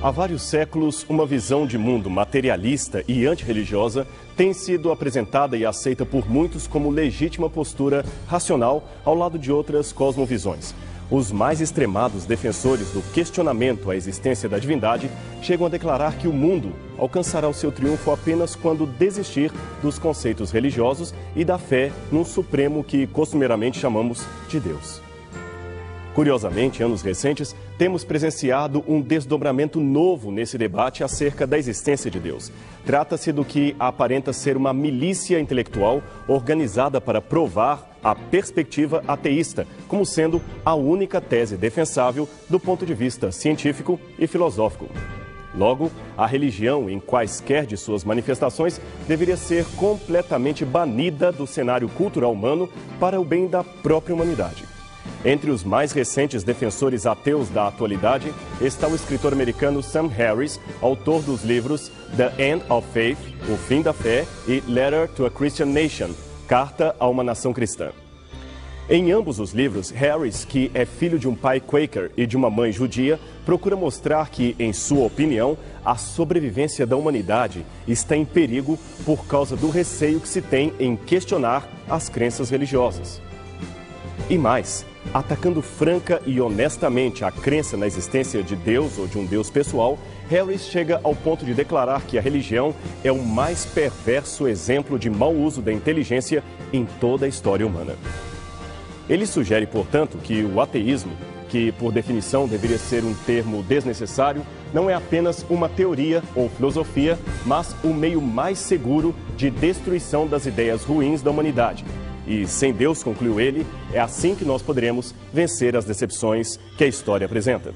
Há vários séculos, uma visão de mundo materialista e antirreligiosa tem sido apresentada e aceita por muitos como legítima postura racional ao lado de outras cosmovisões. Os mais extremados defensores do questionamento à existência da divindade chegam a declarar que o mundo alcançará o seu triunfo apenas quando desistir dos conceitos religiosos e da fé num supremo que costumeiramente chamamos de Deus. Curiosamente, em anos recentes, temos presenciado um desdobramento novo nesse debate acerca da existência de Deus. Trata-se do que aparenta ser uma milícia intelectual organizada para provar a perspectiva ateísta como sendo a única tese defensável do ponto de vista científico e filosófico. Logo, a religião, em quaisquer de suas manifestações, deveria ser completamente banida do cenário cultural humano para o bem da própria humanidade. Entre os mais recentes defensores ateus da atualidade está o escritor americano Sam Harris, autor dos livros The End of Faith, O Fim da Fé, e Letter to a Christian Nation, Carta a uma Nação Cristã. Em ambos os livros, Harris, que é filho de um pai Quaker e de uma mãe judia, procura mostrar que, em sua opinião, a sobrevivência da humanidade está em perigo por causa do receio que se tem em questionar as crenças religiosas. E mais, atacando franca e honestamente a crença na existência de Deus ou de um Deus pessoal, Harris chega ao ponto de declarar que a religião é o mais perverso exemplo de mau uso da inteligência em toda a história humana. Ele sugere, portanto, que o ateísmo, que por definição deveria ser um termo desnecessário, não é apenas uma teoria ou filosofia, mas o meio mais seguro de destruição das ideias ruins da humanidade. E sem Deus, concluiu ele, é assim que nós poderemos vencer as decepções que a história apresenta.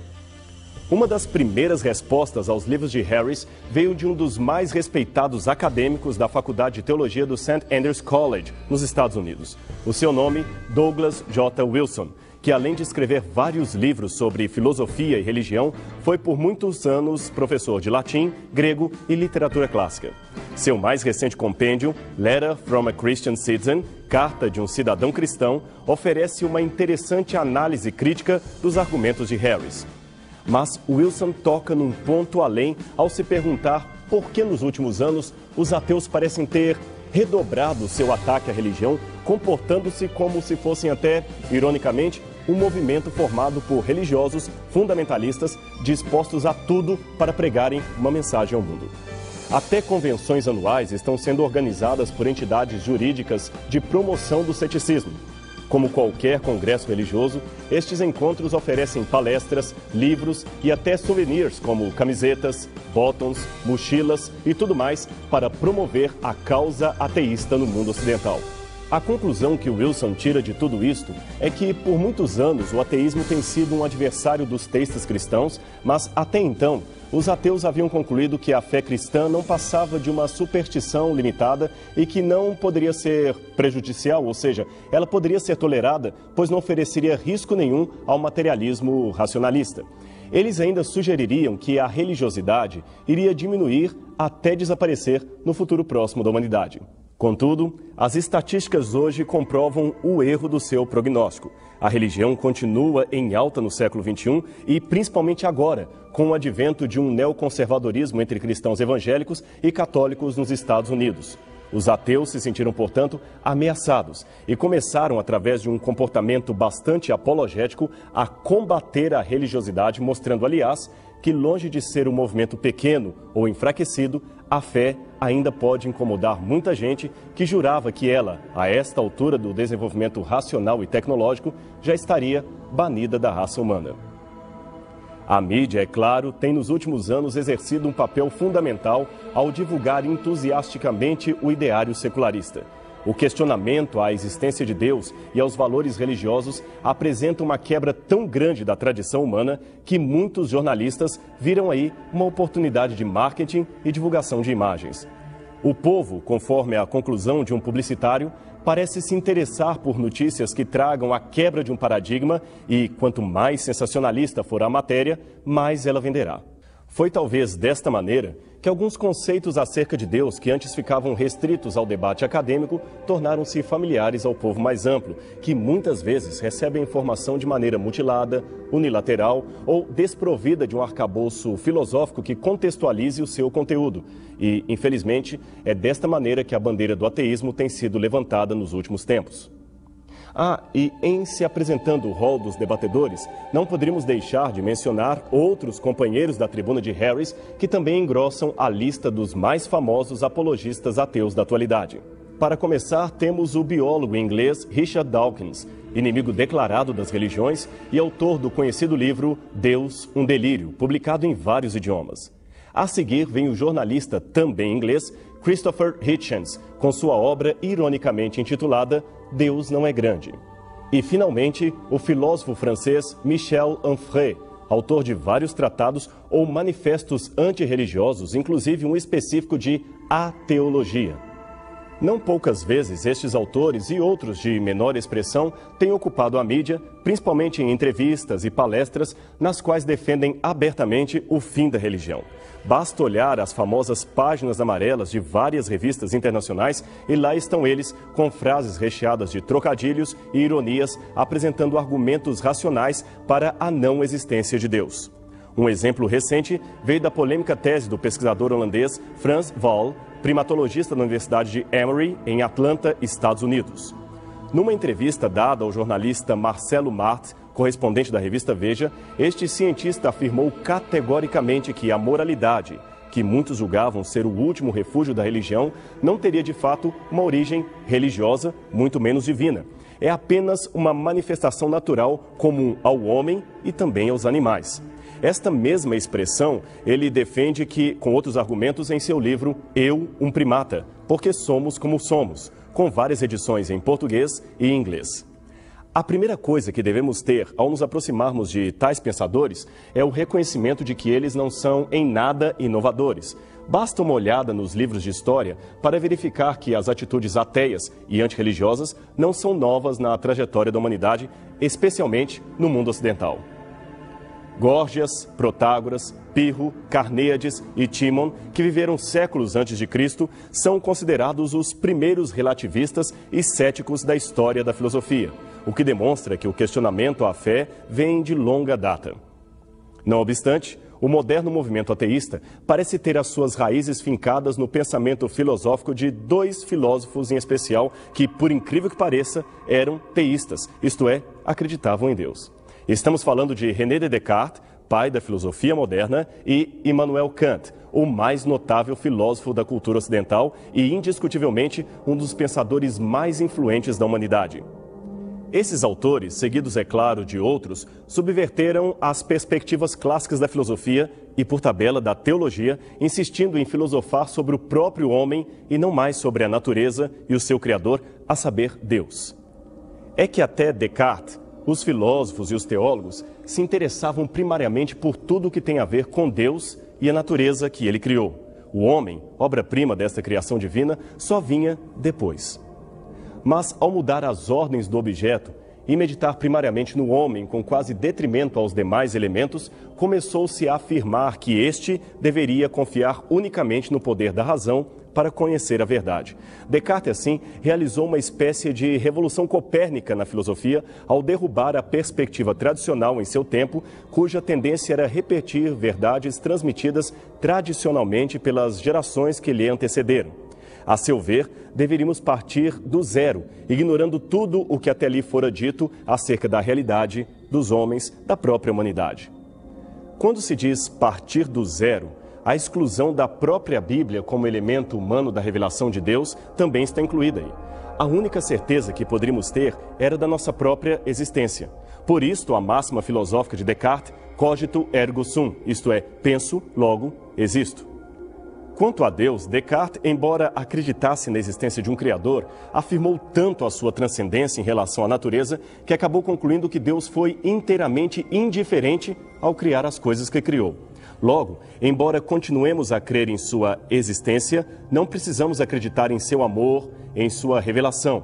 Uma das primeiras respostas aos livros de Harris veio de um dos mais respeitados acadêmicos da Faculdade de Teologia do St. Andrews College, nos Estados Unidos. O seu nome, Douglas J. Wilson, que além de escrever vários livros sobre filosofia e religião, foi por muitos anos professor de latim, grego e literatura clássica. Seu mais recente compêndio, Letter from a Christian Citizen, Carta de um Cidadão Cristão, oferece uma interessante análise crítica dos argumentos de Harris. Mas Wilson toca num ponto além ao se perguntar por que nos últimos anos os ateus parecem ter redobrado seu ataque à religião, comportando-se como se fossem até, ironicamente, um movimento formado por religiosos fundamentalistas dispostos a tudo para pregarem uma mensagem ao mundo. Até convenções anuais estão sendo organizadas por entidades jurídicas de promoção do ceticismo. Como qualquer congresso religioso, estes encontros oferecem palestras, livros e até souvenirs como camisetas, botões, mochilas e tudo mais para promover a causa ateísta no mundo ocidental. A conclusão que Wilson tira de tudo isto é que, por muitos anos, o ateísmo tem sido um adversário dos teístas cristãos, mas, até então, os ateus haviam concluído que a fé cristã não passava de uma superstição limitada e que não poderia ser prejudicial, ou seja, ela poderia ser tolerada, pois não ofereceria risco nenhum ao materialismo racionalista. Eles ainda sugeririam que a religiosidade iria diminuir até desaparecer no futuro próximo da humanidade. Contudo, as estatísticas hoje comprovam o erro do seu prognóstico. A religião continua em alta no século XXI e, principalmente agora, com o advento de um neoconservadorismo entre cristãos evangélicos e católicos nos Estados Unidos. Os ateus se sentiram, portanto, ameaçados e começaram, através de um comportamento bastante apologético, a combater a religiosidade, mostrando, aliás, que longe de ser um movimento pequeno ou enfraquecido, a fé ainda pode incomodar muita gente que jurava que ela, a esta altura do desenvolvimento racional e tecnológico, já estaria banida da raça humana. A mídia, é claro, tem nos últimos anos exercido um papel fundamental ao divulgar entusiasticamente o ideário secularista. O questionamento à existência de Deus e aos valores religiosos apresenta uma quebra tão grande da tradição humana que muitos jornalistas viram aí uma oportunidade de marketing e divulgação de imagens. O povo, conforme a conclusão de um publicitário, parece se interessar por notícias que tragam a quebra de um paradigma e, quanto mais sensacionalista for a matéria, mais ela venderá. Foi talvez desta maneira que alguns conceitos acerca de Deus, que antes ficavam restritos ao debate acadêmico, tornaram-se familiares ao povo mais amplo, que muitas vezes recebe a informação de maneira mutilada, unilateral ou desprovida de um arcabouço filosófico que contextualize o seu conteúdo. E, infelizmente, é desta maneira que a bandeira do ateísmo tem sido levantada nos últimos tempos. E em se apresentando o rol dos debatedores, não poderíamos deixar de mencionar outros companheiros da tribuna de Harris que também engrossam a lista dos mais famosos apologistas ateus da atualidade. Para começar, temos o biólogo inglês Richard Dawkins, inimigo declarado das religiões e autor do conhecido livro Deus, um Delírio, publicado em vários idiomas. A seguir vem o jornalista também inglês Christopher Hitchens, com sua obra ironicamente intitulada Deus não é grande. E, finalmente, o filósofo francês Michel Onfray, autor de vários tratados ou manifestos antirreligiosos, inclusive um específico de ateologia. Não poucas vezes estes autores e outros de menor expressão têm ocupado a mídia, principalmente em entrevistas e palestras, nas quais defendem abertamente o fim da religião. Basta olhar as famosas páginas amarelas de várias revistas internacionais e lá estão eles com frases recheadas de trocadilhos e ironias, apresentando argumentos racionais para a não existência de Deus. Um exemplo recente veio da polêmica tese do pesquisador holandês Frans Waal, primatologista da Universidade de Emory, em Atlanta, Estados Unidos. Numa entrevista dada ao jornalista Marcelo Martins, correspondente da revista Veja, este cientista afirmou categoricamente que a moralidade, que muitos julgavam ser o último refúgio da religião, não teria de fato uma origem religiosa, muito menos divina. É apenas uma manifestação natural comum ao homem e também aos animais. Esta mesma expressão ele defende com outros argumentos em seu livro Eu, um Primata, porque somos como somos, com várias edições em português e inglês. A primeira coisa que devemos ter ao nos aproximarmos de tais pensadores é o reconhecimento de que eles não são em nada inovadores. Basta uma olhada nos livros de história para verificar que as atitudes ateias e antirreligiosas não são novas na trajetória da humanidade, especialmente no mundo ocidental. Górgias, Protágoras, Pirro, Carneades e Timon, que viveram séculos antes de Cristo, são considerados os primeiros relativistas e céticos da história da filosofia, o que demonstra que o questionamento à fé vem de longa data. Não obstante, o moderno movimento ateísta parece ter as suas raízes fincadas no pensamento filosófico de dois filósofos em especial que, por incrível que pareça, eram teístas, isto é, acreditavam em Deus. Estamos falando de René Descartes, pai da filosofia moderna, e Immanuel Kant, o mais notável filósofo da cultura ocidental e, indiscutivelmente, um dos pensadores mais influentes da humanidade. Esses autores, seguidos, é claro, de outros, subverteram as perspectivas clássicas da filosofia e, por tabela, da teologia, insistindo em filosofar sobre o próprio homem e não mais sobre a natureza e o seu Criador, a saber, Deus. É que até Descartes, os filósofos e os teólogos se interessavam primariamente por tudo o que tem a ver com Deus e a natureza que ele criou. O homem, obra-prima desta criação divina, só vinha depois. Mas, ao mudar as ordens do objeto e meditar primariamente no homem com quase detrimento aos demais elementos, começou-se a afirmar que este deveria confiar unicamente no poder da razão para conhecer a verdade. Descartes, assim, realizou uma espécie de revolução copérnica na filosofia ao derrubar a perspectiva tradicional em seu tempo, cuja tendência era repetir verdades transmitidas tradicionalmente pelas gerações que lhe antecederam. A seu ver, deveríamos partir do zero, ignorando tudo o que até ali fora dito acerca da realidade, dos homens, da própria humanidade. Quando se diz partir do zero, a exclusão da própria Bíblia como elemento humano da revelação de Deus também está incluída aí. A única certeza que poderíamos ter era da nossa própria existência. Por isto, a máxima filosófica de Descartes, cogito ergo sum, isto é, penso, logo existo. Quanto a Deus, Descartes, embora acreditasse na existência de um Criador, afirmou tanto a sua transcendência em relação à natureza que acabou concluindo que Deus foi inteiramente indiferente ao criar as coisas que criou. Logo, embora continuemos a crer em sua existência, não precisamos acreditar em seu amor, em sua revelação.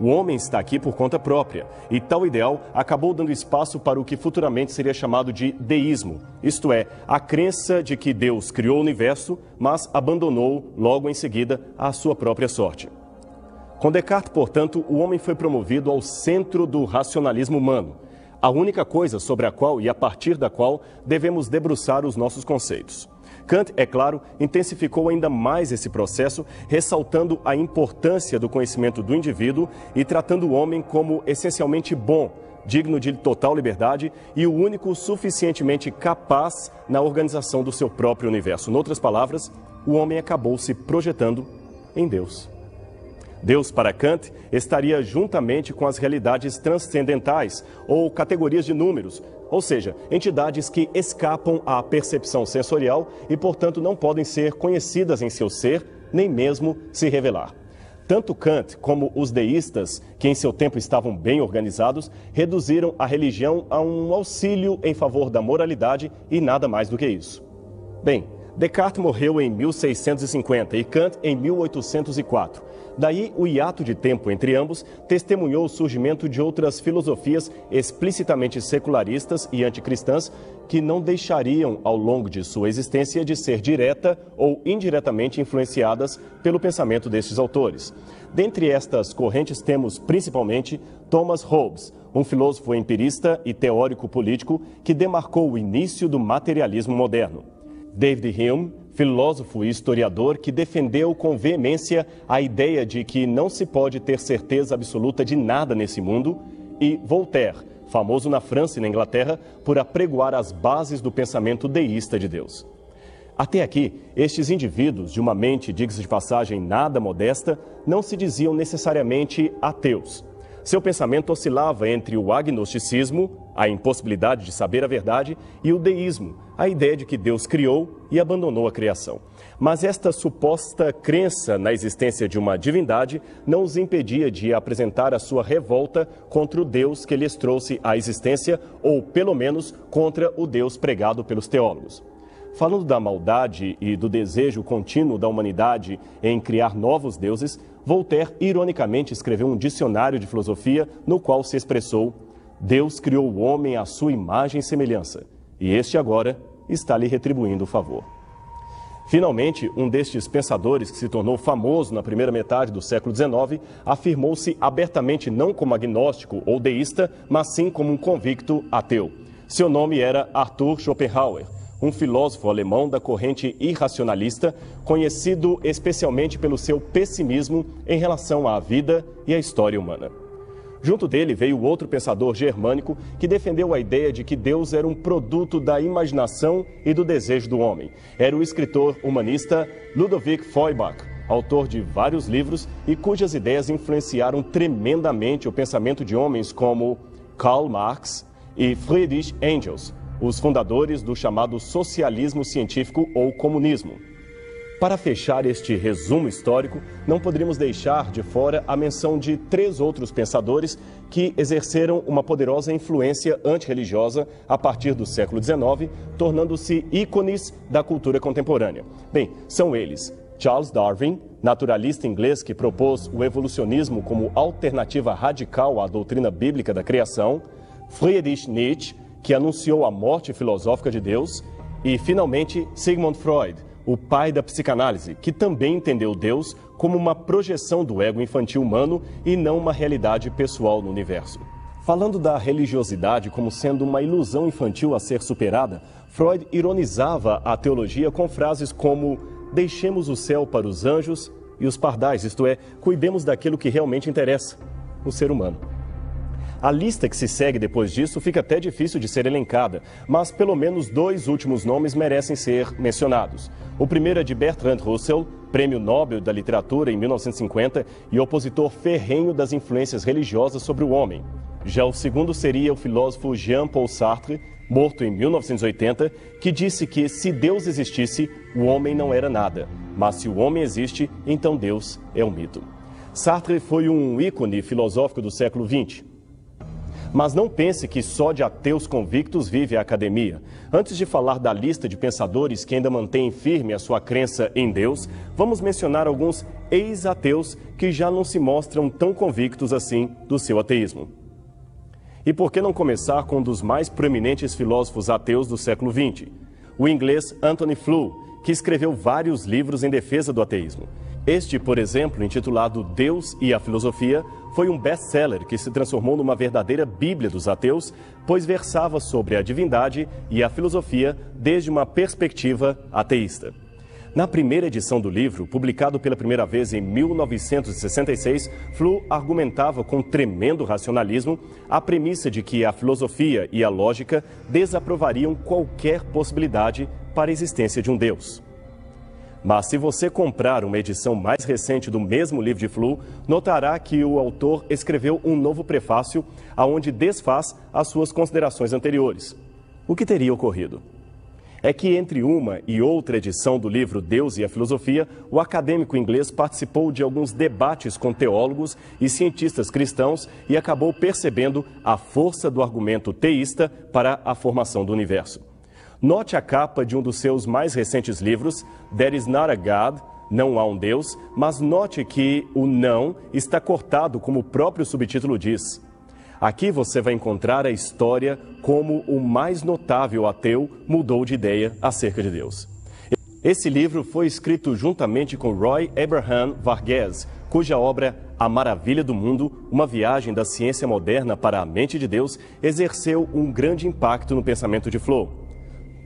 O homem está aqui por conta própria, e tal ideal acabou dando espaço para o que futuramente seria chamado de deísmo, isto é, a crença de que Deus criou o universo, mas abandonou logo em seguida a sua própria sorte. Com Descartes, portanto, o homem foi promovido ao centro do racionalismo humano, a única coisa sobre a qual e a partir da qual devemos debruçar os nossos conceitos. Kant, é claro, intensificou ainda mais esse processo, ressaltando a importância do conhecimento do indivíduo e tratando o homem como essencialmente bom, digno de total liberdade e o único suficientemente capaz na organização do seu próprio universo. Em outras palavras, o homem acabou se projetando em Deus. Deus, para Kant, estaria juntamente com as realidades transcendentais ou categorias de números, ou seja, entidades que escapam à percepção sensorial e, portanto, não podem ser conhecidas em seu ser, nem mesmo se revelar. Tanto Kant como os deístas, que em seu tempo estavam bem organizados, reduziram a religião a um auxílio em favor da moralidade e nada mais do que isso. Bem, Descartes morreu em 1650 e Kant em 1804. Daí, o hiato de tempo entre ambos testemunhou o surgimento de outras filosofias explicitamente secularistas e anticristãs que não deixariam, ao longo de sua existência, de ser direta ou indiretamente influenciadas pelo pensamento destes autores. Dentre estas correntes temos, principalmente, Thomas Hobbes, um filósofo empirista e teórico político que demarcou o início do materialismo moderno. David Hume, filósofo e historiador que defendeu com veemência a ideia de que não se pode ter certeza absoluta de nada nesse mundo, e Voltaire, famoso na França e na Inglaterra por apregoar as bases do pensamento deísta de Deus. Até aqui, estes indivíduos, de uma mente, diga-se de passagem, nada modesta, não se diziam necessariamente ateus. Seu pensamento oscilava entre o agnosticismo, a impossibilidade de saber a verdade, e o deísmo, a ideia de que Deus criou e abandonou a criação. Mas esta suposta crença na existência de uma divindade não os impedia de apresentar a sua revolta contra o Deus que lhes trouxe à existência, ou pelo menos contra o Deus pregado pelos teólogos. Falando da maldade e do desejo contínuo da humanidade em criar novos deuses, Voltaire ironicamente escreveu um dicionário de filosofia no qual se expressou: Deus criou o homem à sua imagem e semelhança, e este agora está lhe retribuindo o favor. Finalmente, um destes pensadores que se tornou famoso na primeira metade do século XIX afirmou-se abertamente não como agnóstico ou deísta, mas sim como um convicto ateu. Seu nome era Arthur Schopenhauer, um filósofo alemão da corrente irracionalista, conhecido especialmente pelo seu pessimismo em relação à vida e à história humana. Junto dele veio outro pensador germânico que defendeu a ideia de que Deus era um produto da imaginação e do desejo do homem. Era o escritor humanista Ludwig Feuerbach, autor de vários livros e cujas ideias influenciaram tremendamente o pensamento de homens como Karl Marx e Friedrich Engels, os fundadores do chamado socialismo científico ou comunismo. Para fechar este resumo histórico, não poderíamos deixar de fora a menção de 3 outros pensadores que exerceram uma poderosa influência antirreligiosa a partir do século XIX, tornando-se ícones da cultura contemporânea. Bem, são eles Charles Darwin, naturalista inglês que propôs o evolucionismo como alternativa radical à doutrina bíblica da criação, Friedrich Nietzsche, que anunciou a morte filosófica de Deus, e, finalmente, Sigmund Freud, o pai da psicanálise, que também entendeu Deus como uma projeção do ego infantil humano e não uma realidade pessoal no universo. Falando da religiosidade como sendo uma ilusão infantil a ser superada, Freud ironizava a teologia com frases como: deixemos o céu para os anjos e os pardais, isto é, cuidemos daquilo que realmente interessa, o ser humano. A lista que se segue depois disso fica até difícil de ser elencada, mas pelo menos 2 últimos nomes merecem ser mencionados. O primeiro é de Bertrand Russell, Prêmio Nobel da Literatura em 1950 e opositor ferrenho das influências religiosas sobre o homem. Já o segundo seria o filósofo Jean-Paul Sartre, morto em 1980, que disse que se Deus existisse, o homem não era nada, mas se o homem existe, então Deus é um mito. Sartre foi um ícone filosófico do século XX. Mas não pense que só de ateus convictos vive a academia. Antes de falar da lista de pensadores que ainda mantêm firme a sua crença em Deus, vamos mencionar alguns ex-ateus que já não se mostram tão convictos assim do seu ateísmo. E por que não começar com um dos mais proeminentes filósofos ateus do século XX? O inglês Anthony Flew, que escreveu vários livros em defesa do ateísmo. Este, por exemplo, intitulado Deus e a Filosofia, foi um best-seller que se transformou numa verdadeira Bíblia dos ateus, pois versava sobre a divindade e a filosofia desde uma perspectiva ateísta. Na primeira edição do livro, publicado pela primeira vez em 1966, Flew argumentava com tremendo racionalismo a premissa de que a filosofia e a lógica desaprovariam qualquer possibilidade para a existência de um Deus. Mas se você comprar uma edição mais recente do mesmo livro de Flew, notará que o autor escreveu um novo prefácio onde desfaz as suas considerações anteriores. O que teria ocorrido? É que entre uma e outra edição do livro Deus e a Filosofia, o acadêmico inglês participou de alguns debates com teólogos e cientistas cristãos e acabou percebendo a força do argumento teísta para a formação do universo. Note a capa de um dos seus mais recentes livros, There is not a God, Não há um Deus, mas note que o não está cortado como o próprio subtítulo diz. Aqui você vai encontrar a história como o mais notável ateu mudou de ideia acerca de Deus. Esse livro foi escrito juntamente com Roy Abraham Varghese, cuja obra A Maravilha do Mundo, uma viagem da ciência moderna para a mente de Deus, exerceu um grande impacto no pensamento de Flew.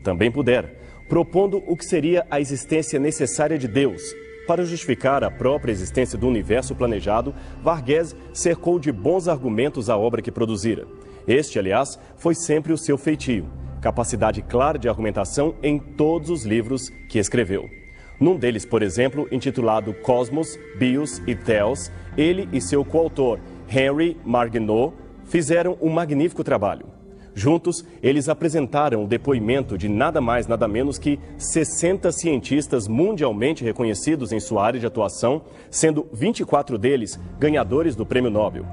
Também pudera, propondo o que seria a existência necessária de Deus. Para justificar a própria existência do universo planejado, Varghese cercou de bons argumentos a obra que produzira. Este, aliás, foi sempre o seu feitio, capacidade clara de argumentação em todos os livros que escreveu. Num deles, por exemplo, intitulado Cosmos, Bios e Theos, ele e seu coautor, Henry Margenot, fizeram um magnífico trabalho. Juntos, eles apresentaram o depoimento de nada mais, nada menos que 60 cientistas mundialmente reconhecidos em sua área de atuação, sendo 24 deles ganhadores do Prêmio Nobel.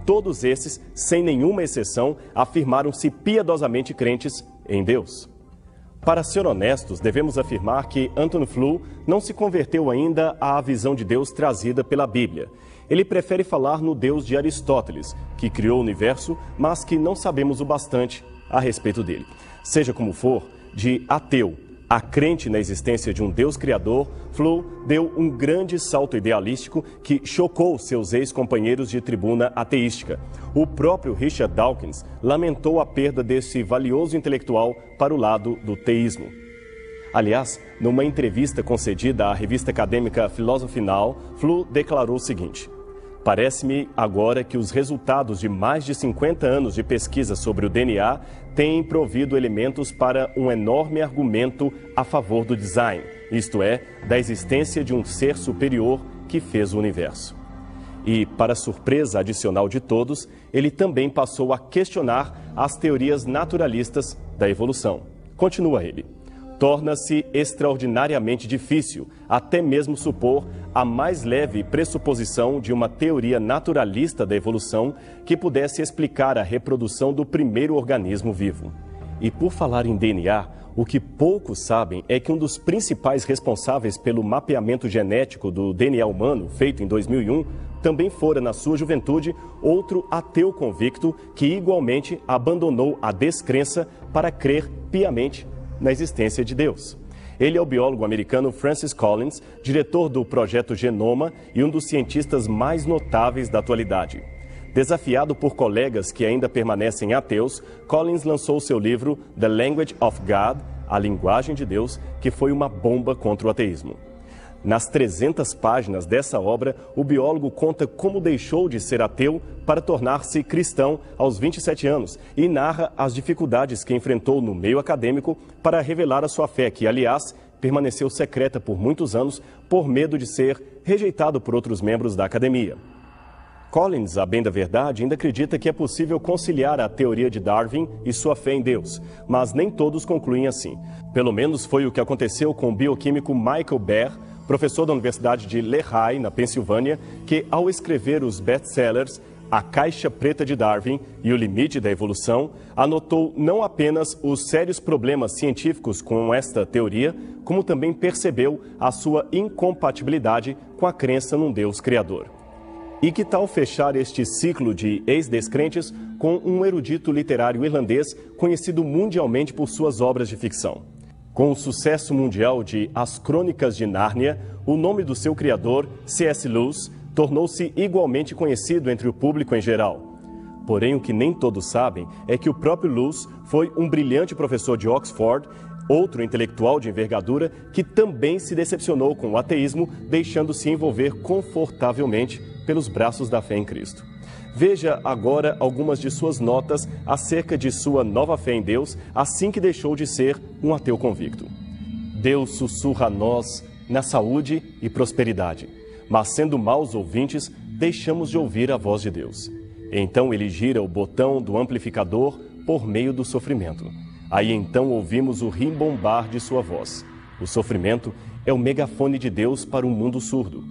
Todos esses, sem nenhuma exceção, afirmaram-se piedosamente crentes em Deus. Para ser honestos, devemos afirmar que Anthony Flew não se converteu ainda à visão de Deus trazida pela Bíblia. Ele prefere falar no Deus de Aristóteles, que criou o universo, mas que não sabemos o bastante a respeito dele. Seja como for, de ateu a crente na existência de um Deus criador, Flew deu um grande salto idealístico que chocou seus ex-companheiros de tribuna ateística. O próprio Richard Dawkins lamentou a perda desse valioso intelectual para o lado do teísmo. Aliás, numa entrevista concedida à revista acadêmica Philosophy Now, Flew declarou o seguinte: parece-me agora que os resultados de mais de 50 anos de pesquisa sobre o DNA têm provido elementos para um enorme argumento a favor do design, isto é, da existência de um ser superior que fez o universo. E, para surpresa adicional de todos, ele também passou a questionar as teorias naturalistas da evolução. Continua ele. Torna-se extraordinariamente difícil, até mesmo supor a mais leve pressuposição de uma teoria naturalista da evolução que pudesse explicar a reprodução do primeiro organismo vivo. E por falar em DNA, o que poucos sabem é que um dos principais responsáveis pelo mapeamento genético do DNA humano, feito em 2001, também fora, na sua juventude, outro ateu convicto que igualmente abandonou a descrença para crer piamente na existência de Deus. Ele é o biólogo americano Francis Collins, diretor do Projeto Genoma e um dos cientistas mais notáveis da atualidade. Desafiado por colegas que ainda permanecem ateus, Collins lançou seu livro The Language of God, A Linguagem de Deus, que foi uma bomba contra o ateísmo. Nas 300 páginas dessa obra, o biólogo conta como deixou de ser ateu para tornar-se cristão aos 27 anos e narra as dificuldades que enfrentou no meio acadêmico para revelar a sua fé, que, aliás, permaneceu secreta por muitos anos por medo de ser rejeitado por outros membros da academia. Collins, a bem da verdade, ainda acredita que é possível conciliar a teoria de Darwin e sua fé em Deus, mas nem todos concluem assim. Pelo menos foi o que aconteceu com o bioquímico Michael Beer, professor da Universidade de Lehigh, na Pensilvânia, que, ao escrever os best-sellers A Caixa Preta de Darwin e o Limite da Evolução anotou não apenas os sérios problemas científicos com esta teoria, como também percebeu a sua incompatibilidade com a crença num Deus criador. E que tal fechar este ciclo de ex-descrentes com um erudito literário irlandês conhecido mundialmente por suas obras de ficção? Com o sucesso mundial de As Crônicas de Nárnia, o nome do seu criador, C.S. Lewis, tornou-se igualmente conhecido entre o público em geral. Porém, o que nem todos sabem é que o próprio Lewis foi um brilhante professor de Oxford, outro intelectual de envergadura que também se decepcionou com o ateísmo, deixando-se envolver confortavelmente pelos braços da fé em Cristo. Veja agora algumas de suas notas acerca de sua nova fé em Deus, assim que deixou de ser um ateu convicto. Deus sussurra a nós na saúde e prosperidade, mas sendo maus ouvintes, deixamos de ouvir a voz de Deus. Então ele gira o botão do amplificador por meio do sofrimento. Aí então ouvimos o rimbombar de sua voz. O sofrimento é o megafone de Deus para um mundo surdo.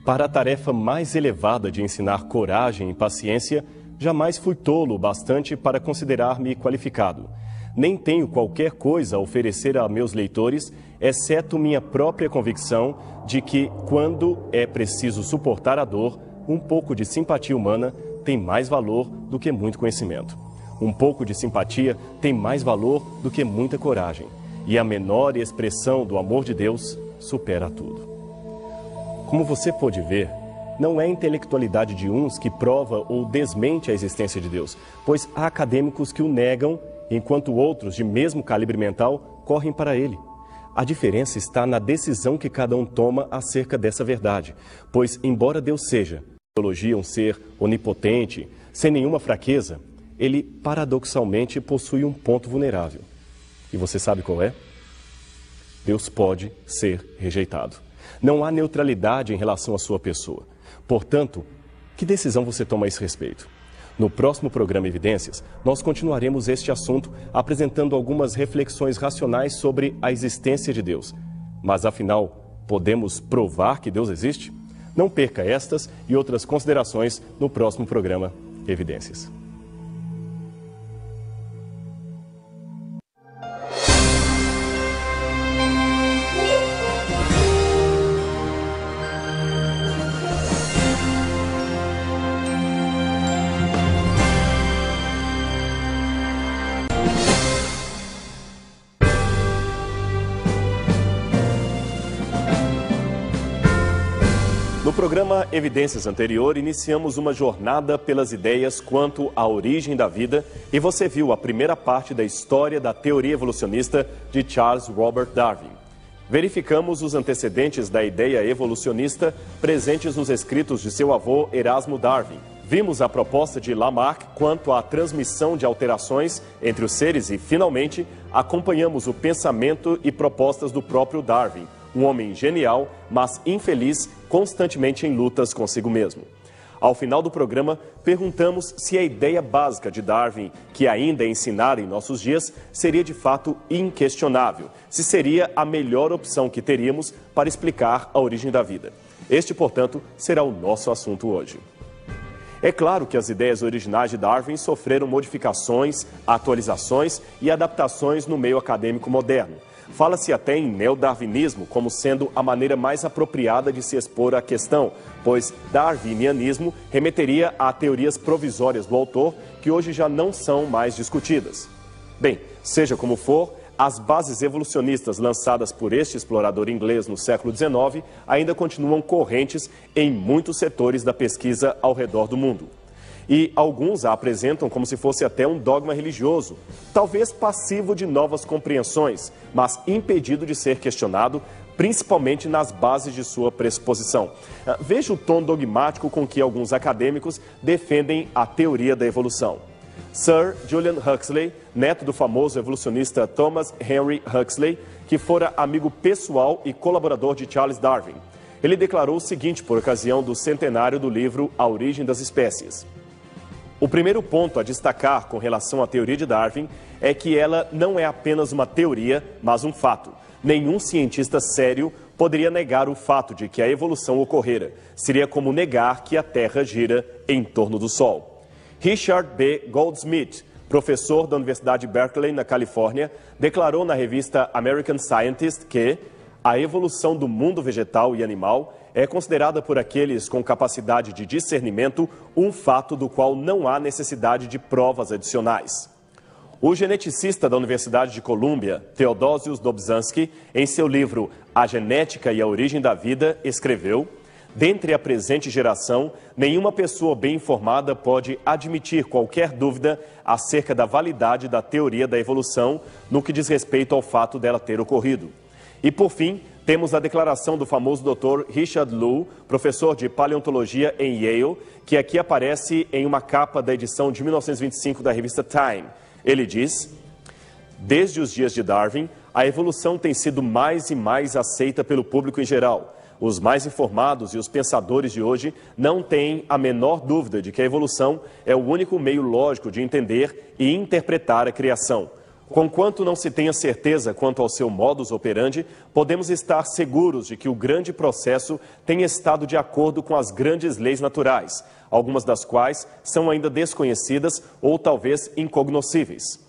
Para a tarefa mais elevada de ensinar coragem e paciência, jamais fui tolo o bastante para considerar-me qualificado. Nem tenho qualquer coisa a oferecer a meus leitores, exceto minha própria convicção de que, quando é preciso suportar a dor, um pouco de simpatia humana tem mais valor do que muito conhecimento. Um pouco de simpatia tem mais valor do que muita coragem. E a menor expressão do amor de Deus supera tudo. Como você pôde ver, não é a intelectualidade de uns que prova ou desmente a existência de Deus, pois há acadêmicos que o negam, enquanto outros de mesmo calibre mental correm para ele. A diferença está na decisão que cada um toma acerca dessa verdade, pois, embora Deus seja, um ser onipotente, sem nenhuma fraqueza, ele paradoxalmente possui um ponto vulnerável. E você sabe qual é? Deus pode ser rejeitado. Não há neutralidade em relação à sua pessoa. Portanto, que decisão você toma a esse respeito? No próximo programa Evidências, nós continuaremos este assunto apresentando algumas reflexões racionais sobre a existência de Deus. Mas, afinal, podemos provar que Deus existe? Não perca estas e outras considerações no próximo programa Evidências. No programa Evidências anterior, iniciamos uma jornada pelas ideias quanto à origem da vida e você viu a primeira parte da história da teoria evolucionista de Charles Robert Darwin. Verificamos os antecedentes da ideia evolucionista presentes nos escritos de seu avô Erasmo Darwin. Vimos a proposta de Lamarck quanto à transmissão de alterações entre os seres e, finalmente, acompanhamos o pensamento e propostas do próprio Darwin, um homem genial, mas infeliz, constantemente em lutas consigo mesmo. Ao final do programa, perguntamos se a ideia básica de Darwin, que ainda é ensinada em nossos dias, seria de fato inquestionável, se seria a melhor opção que teríamos para explicar a origem da vida. Este, portanto, será o nosso assunto hoje. É claro que as ideias originais de Darwin sofreram modificações, atualizações e adaptações no meio acadêmico moderno. Fala-se até em neodarwinismo como sendo a maneira mais apropriada de se expor à questão, pois darwinianismo remeteria a teorias provisórias do autor que hoje já não são mais discutidas. Bem, seja como for, as bases evolucionistas lançadas por este explorador inglês no século XIX ainda continuam correntes em muitos setores da pesquisa ao redor do mundo. E alguns a apresentam como se fosse até um dogma religioso, talvez passivo de novas compreensões, mas impedido de ser questionado, principalmente nas bases de sua pressuposição. Veja o tom dogmático com que alguns acadêmicos defendem a teoria da evolução. Sir Julian Huxley, neto do famoso evolucionista Thomas Henry Huxley, que fora amigo pessoal e colaborador de Charles Darwin. Ele declarou o seguinte por ocasião do centenário do livro A Origem das Espécies. O primeiro ponto a destacar com relação à teoria de Darwin é que ela não é apenas uma teoria, mas um fato. Nenhum cientista sério poderia negar o fato de que a evolução ocorrera. Seria como negar que a Terra gira em torno do Sol. Richard B. Goldsmith, professor da Universidade de Berkeley, na Califórnia, declarou na revista American Scientist que a evolução do mundo vegetal e animal é considerada por aqueles com capacidade de discernimento um fato do qual não há necessidade de provas adicionais. O geneticista da Universidade de Colômbia, Theodosius Dobzhansky, em seu livro A Genética e a Origem da Vida, escreveu: dentre a presente geração, nenhuma pessoa bem informada pode admitir qualquer dúvida acerca da validade da teoria da evolução no que diz respeito ao fato dela ter ocorrido. E, por fim, temos a declaração do famoso Dr. Richard Lu, professor de paleontologia em Yale, que aqui aparece em uma capa da edição de 1925 da revista Time. Ele diz: desde os dias de Darwin, a evolução tem sido mais e mais aceita pelo público em geral. Os mais informados e os pensadores de hoje não têm a menor dúvida de que a evolução é o único meio lógico de entender e interpretar a criação. Conquanto não se tenha certeza quanto ao seu modus operandi, podemos estar seguros de que o grande processo tem estado de acordo com as grandes leis naturais, algumas das quais são ainda desconhecidas ou talvez incognoscíveis.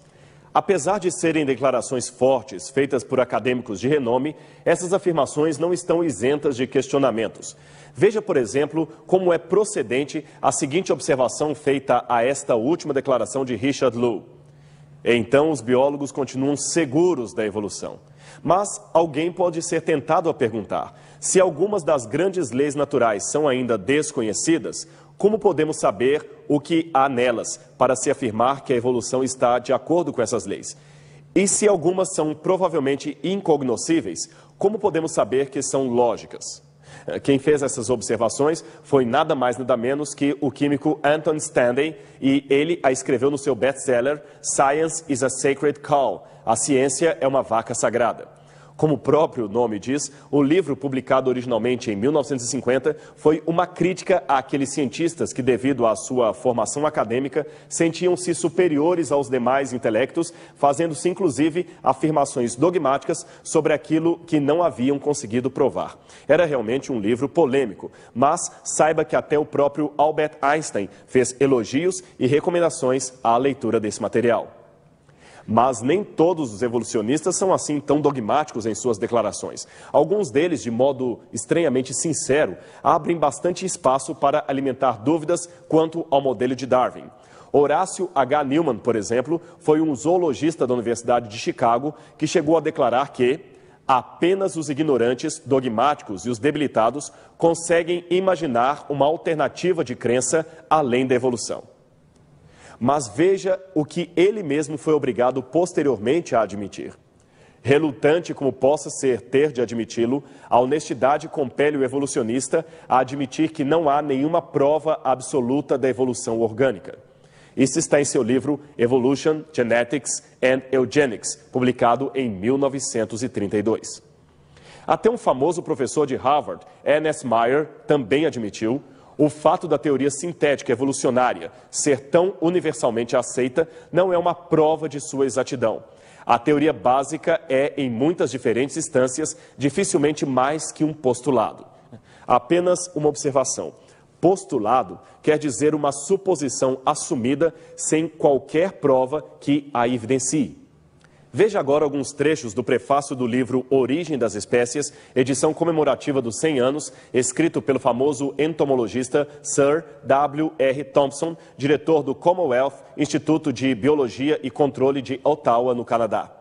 Apesar de serem declarações fortes, feitas por acadêmicos de renome, essas afirmações não estão isentas de questionamentos. Veja, por exemplo, como é procedente a seguinte observação feita a esta última declaração de Richard Lu. Então, os biólogos continuam seguros da evolução. Mas alguém pode ser tentado a perguntar: se algumas das grandes leis naturais são ainda desconhecidas, como podemos saber o que há nelas para se afirmar que a evolução está de acordo com essas leis? E se algumas são provavelmente incognoscíveis, como podemos saber que são lógicas? Quem fez essas observações foi nada mais nada menos que o químico Anton Stanley, e ele a escreveu no seu best-seller Science is a Sacred Cow. A ciência é uma vaca sagrada. Como o próprio nome diz, o livro, publicado originalmente em 1950, foi uma crítica àqueles cientistas que, devido à sua formação acadêmica, sentiam-se superiores aos demais intelectos, fazendo-se, inclusive, afirmações dogmáticas sobre aquilo que não haviam conseguido provar. Era realmente um livro polêmico, mas saiba que até o próprio Albert Einstein fez elogios e recomendações à leitura desse material. Mas nem todos os evolucionistas são assim tão dogmáticos em suas declarações. Alguns deles, de modo estranhamente sincero, abrem bastante espaço para alimentar dúvidas quanto ao modelo de Darwin. Horácio H. Newman, por exemplo, foi um zoologista da Universidade de Chicago que chegou a declarar que apenas os ignorantes, dogmáticos e os debilitados conseguem imaginar uma alternativa de crença além da evolução. Mas veja o que ele mesmo foi obrigado posteriormente a admitir. Relutante como possa ter de admiti-lo, a honestidade compele o evolucionista a admitir que não há nenhuma prova absoluta da evolução orgânica. Isso está em seu livro Evolution, Genetics and Eugenics, publicado em 1932. Até um famoso professor de Harvard, Ernest Mayr, também admitiu: o fato da teoria sintética evolucionária ser tão universalmente aceita não é uma prova de sua exatidão. A teoria básica é, em muitas diferentes instâncias, dificilmente mais que um postulado. Apenas uma observação. Postulado quer dizer uma suposição assumida sem qualquer prova que a evidencie. Veja agora alguns trechos do prefácio do livro Origem das Espécies, edição comemorativa dos 100 anos, escrito pelo famoso entomologista Sir W. R. Thompson, diretor do Commonwealth Instituto de Biologia e Controle de Ottawa, no Canadá.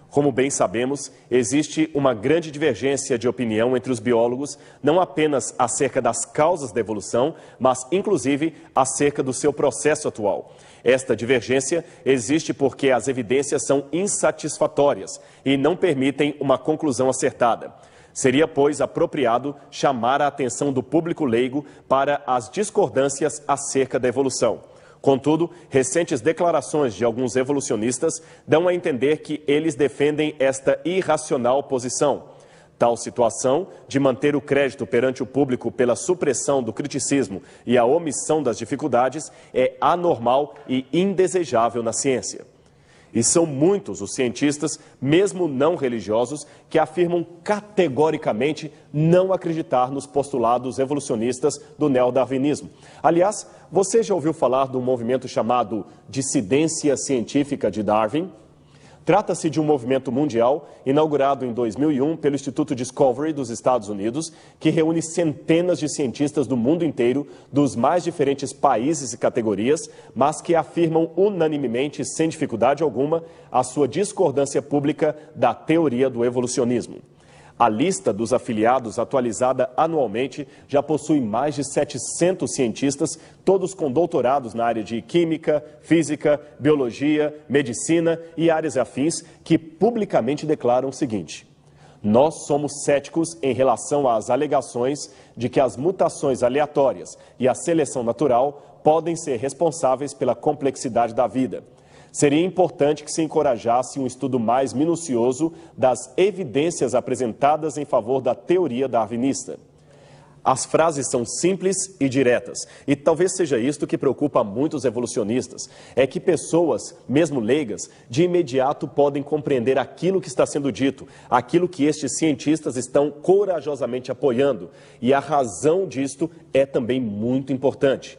Como bem sabemos, existe uma grande divergência de opinião entre os biólogos, não apenas acerca das causas da evolução, mas inclusive acerca do seu processo atual. Esta divergência existe porque as evidências são insatisfatórias e não permitem uma conclusão acertada. Seria, pois, apropriado chamar a atenção do público leigo para as discordâncias acerca da evolução. Contudo, recentes declarações de alguns evolucionistas dão a entender que eles defendem esta irracional posição. Tal situação, de manter o crédito perante o público pela supressão do criticismo e a omissão das dificuldades, é anormal e indesejável na ciência. E são muitos os cientistas, mesmo não religiosos, que afirmam categoricamente não acreditar nos postulados evolucionistas do neodarwinismo. Aliás, você já ouviu falar do movimento chamado Dissidência Científica de Darwin? Trata-se de um movimento mundial inaugurado em 2001 pelo Instituto Discovery dos Estados Unidos, que reúne centenas de cientistas do mundo inteiro, dos mais diferentes países e categorias, mas que afirmam unanimemente, sem dificuldade alguma, a sua discordância pública da teoria do evolucionismo. A lista dos afiliados, atualizada anualmente, já possui mais de 700 cientistas, todos com doutorados na área de química, física, biologia, medicina e áreas afins, que publicamente declaram o seguinte: nós somos céticos em relação às alegações de que as mutações aleatórias e a seleção natural podem ser responsáveis pela complexidade da vida. Seria importante que se encorajasse um estudo mais minucioso das evidências apresentadas em favor da teoria darwinista. As frases são simples e diretas, e talvez seja isto que preocupa muitos evolucionistas, é que pessoas, mesmo leigas, de imediato podem compreender aquilo que está sendo dito, aquilo que estes cientistas estão corajosamente apoiando, e a razão disto é também muito importante.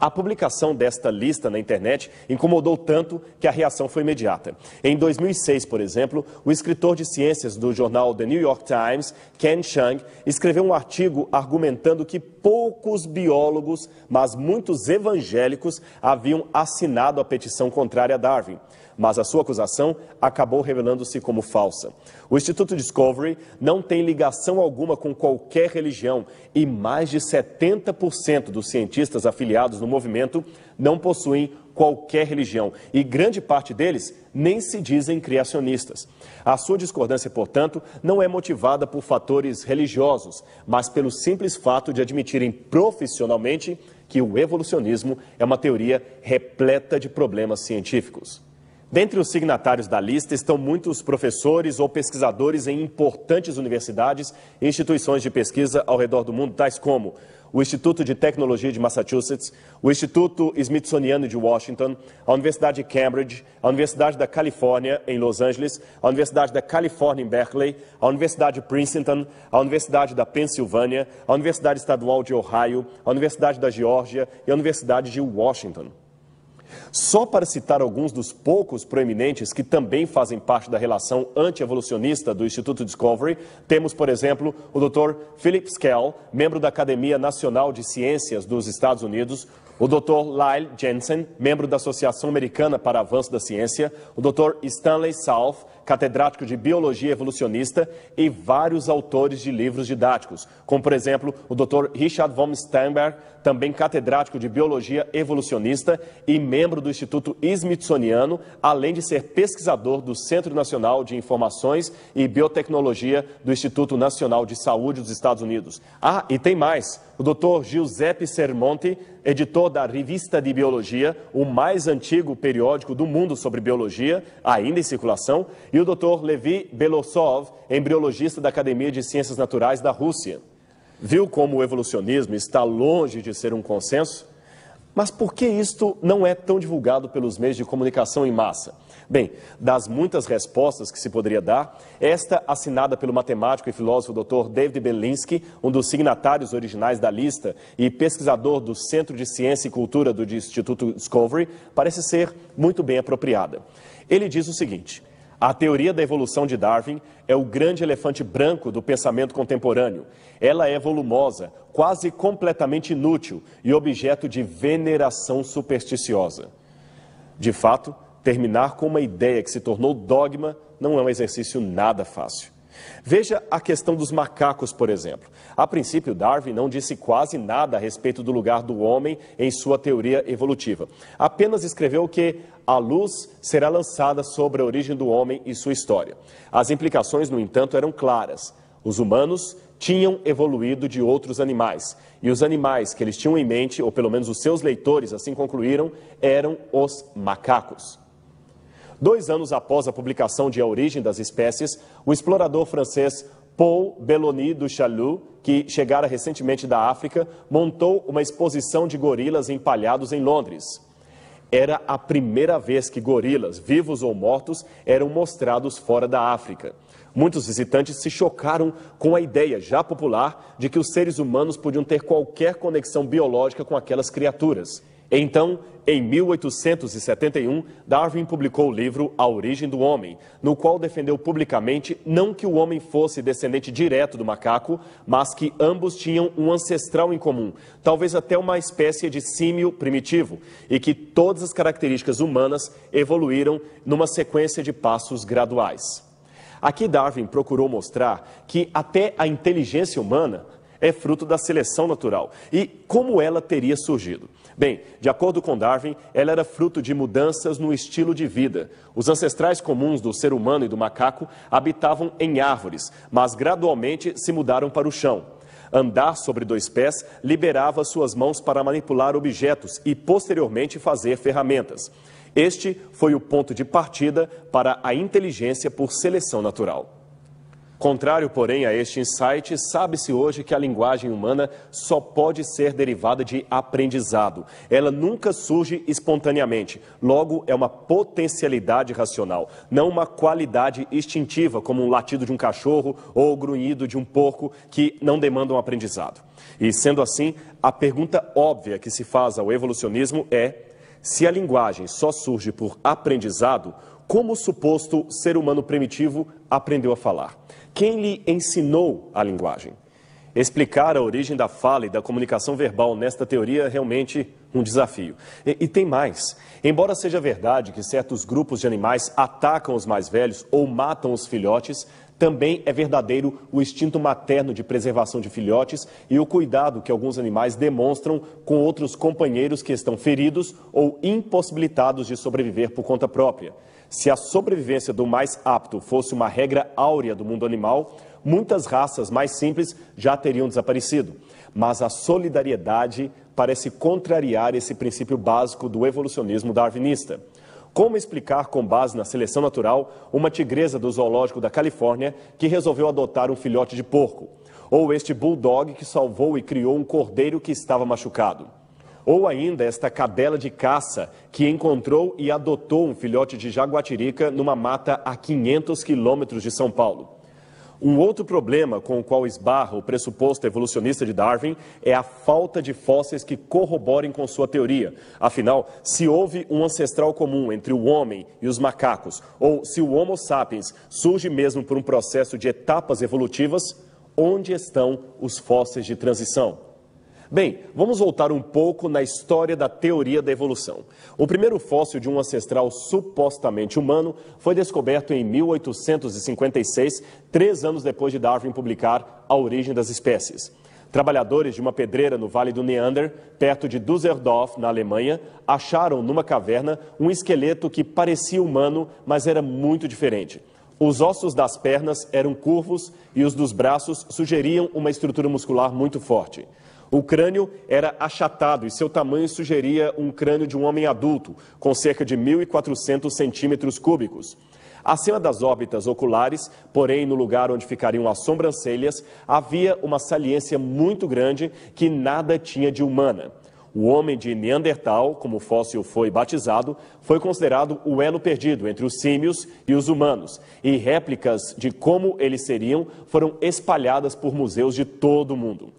A publicação desta lista na internet incomodou tanto que a reação foi imediata. Em 2006, por exemplo, o escritor de ciências do jornal The New York Times, Ken Chang, escreveu um artigo argumentando que poucos biólogos, mas muitos evangélicos, haviam assinado a petição contrária a Darwin. Mas a sua acusação acabou revelando-se como falsa. O Instituto Discovery não tem ligação alguma com qualquer religião e mais de 70% dos cientistas afiliados no movimento não possuem qualquer religião e grande parte deles nem se dizem criacionistas. A sua discordância, portanto, não é motivada por fatores religiosos, mas pelo simples fato de admitirem profissionalmente que o evolucionismo é uma teoria repleta de problemas científicos. Dentre os signatários da lista estão muitos professores ou pesquisadores em importantes universidades e instituições de pesquisa ao redor do mundo, tais como o Instituto de Tecnologia de Massachusetts, o Instituto Smithsoniano de Washington, a Universidade de Cambridge, a Universidade da Califórnia, em Los Angeles, a Universidade da Califórnia, em Berkeley, a Universidade de Princeton, a Universidade da Pensilvânia, a Universidade Estadual de Ohio, a Universidade da Geórgia e a Universidade de Washington. Só para citar alguns dos poucos proeminentes que também fazem parte da relação anti-evolucionista do Instituto Discovery, temos, por exemplo, o Dr. Philip Skell, membro da Academia Nacional de Ciências dos Estados Unidos, o Dr. Lyle Jensen, membro da Associação Americana para Avanço da Ciência, o Dr. Stanley South, catedrático de Biologia Evolucionista, e vários autores de livros didáticos, como, por exemplo, o Dr. Richard von Steinberg, também catedrático de Biologia Evolucionista e membro do Instituto Smithsoniano, além de ser pesquisador do Centro Nacional de Informações e Biotecnologia do Instituto Nacional de Saúde dos Estados Unidos. Ah, e tem mais. O Dr. Giuseppe Sermonti, editor da Revista de Biologia, o mais antigo periódico do mundo sobre biologia, ainda em circulação, e o Dr. Levi Belosov, embriologista da Academia de Ciências Naturais da Rússia. Viu como o evolucionismo está longe de ser um consenso? Mas por que isto não é tão divulgado pelos meios de comunicação em massa? Bem, das muitas respostas que se poderia dar, esta assinada pelo matemático e filósofo Dr. David Berlinski, um dos signatários originais da lista e pesquisador do Centro de Ciência e Cultura do Instituto Discovery, parece ser muito bem apropriada. Ele diz o seguinte: a teoria da evolução de Darwin é o grande elefante branco do pensamento contemporâneo. Ela é volumosa, quase completamente inútil e objeto de veneração supersticiosa. De fato, terminar com uma ideia que se tornou dogma não é um exercício nada fácil. Veja a questão dos macacos, por exemplo. A princípio, Darwin não disse quase nada a respeito do lugar do homem em sua teoria evolutiva. Apenas escreveu que a luz será lançada sobre a origem do homem e sua história. As implicações, no entanto, eram claras. Os humanos tinham evoluído de outros animais. E os animais que eles tinham em mente, ou pelo menos os seus leitores assim concluíram, eram os macacos. 2 anos após a publicação de A Origem das Espécies, o explorador francês Paul Belloni du Chaillu, que chegara recentemente da África, montou uma exposição de gorilas empalhados em Londres. Era a primeira vez que gorilas, vivos ou mortos, eram mostrados fora da África. Muitos visitantes se chocaram com a ideia já popular de que os seres humanos podiam ter qualquer conexão biológica com aquelas criaturas. Então, em 1871, Darwin publicou o livro A Origem do Homem, no qual defendeu publicamente não que o homem fosse descendente direto do macaco, mas que ambos tinham um ancestral em comum, talvez até uma espécie de símio primitivo, e que todas as características humanas evoluíram numa sequência de passos graduais. Aqui Darwin procurou mostrar que até a inteligência humana é fruto da seleção natural. E como ela teria surgido? Bem, de acordo com Darwin, ela era fruto de mudanças no estilo de vida. Os ancestrais comuns do ser humano e do macaco habitavam em árvores, mas gradualmente se mudaram para o chão. Andar sobre dois pés liberava suas mãos para manipular objetos e, posteriormente, fazer ferramentas. Este foi o ponto de partida para a inteligência por seleção natural. Contrário, porém, a este insight, sabe-se hoje que a linguagem humana só pode ser derivada de aprendizado. Ela nunca surge espontaneamente, logo é uma potencialidade racional, não uma qualidade instintiva, como um latido de um cachorro ou o grunhido de um porco, que não demandam aprendizado. E, sendo assim, a pergunta óbvia que se faz ao evolucionismo é: se a linguagem só surge por aprendizado, como o suposto ser humano primitivo aprendeu a falar? Quem lhe ensinou a linguagem? Explicar a origem da fala e da comunicação verbal nesta teoria é realmente um desafio. E tem mais. Embora seja verdade que certos grupos de animais atacam os mais velhos ou matam os filhotes, também é verdadeiro o instinto materno de preservação de filhotes e o cuidado que alguns animais demonstram com outros companheiros que estão feridos ou impossibilitados de sobreviver por conta própria. Se a sobrevivência do mais apto fosse uma regra áurea do mundo animal, muitas raças mais simples já teriam desaparecido. Mas a solidariedade parece contrariar esse princípio básico do evolucionismo darwinista. Como explicar, com base na seleção natural, uma tigresa do zoológico da Califórnia que resolveu adotar um filhote de porco? Ou este bulldog que salvou e criou um cordeiro que estava machucado? Ou ainda esta cadela de caça que encontrou e adotou um filhote de jaguatirica numa mata a 500 quilômetros de São Paulo? Um outro problema com o qual esbarra o pressuposto evolucionista de Darwin é a falta de fósseis que corroborem com sua teoria. Afinal, se houve um ancestral comum entre o homem e os macacos, ou se o Homo sapiens surge mesmo por um processo de etapas evolutivas, onde estão os fósseis de transição? Bem, vamos voltar um pouco na história da teoria da evolução. O primeiro fóssil de um ancestral supostamente humano foi descoberto em 1856, 3 anos depois de Darwin publicar A Origem das Espécies. Trabalhadores de uma pedreira no Vale do Neander, perto de Düsseldorf, na Alemanha, acharam numa caverna um esqueleto que parecia humano, mas era muito diferente. Os ossos das pernas eram curvos e os dos braços sugeriam uma estrutura muscular muito forte. O crânio era achatado e seu tamanho sugeria um crânio de um homem adulto, com cerca de 1.400 centímetros cúbicos. Acima das órbitas oculares, porém no lugar onde ficariam as sobrancelhas, havia uma saliência muito grande que nada tinha de humana. O homem de Neandertal, como o fóssil foi batizado, foi considerado o elo perdido entre os símios e os humanos, e réplicas de como eles seriam foram espalhadas por museus de todo o mundo.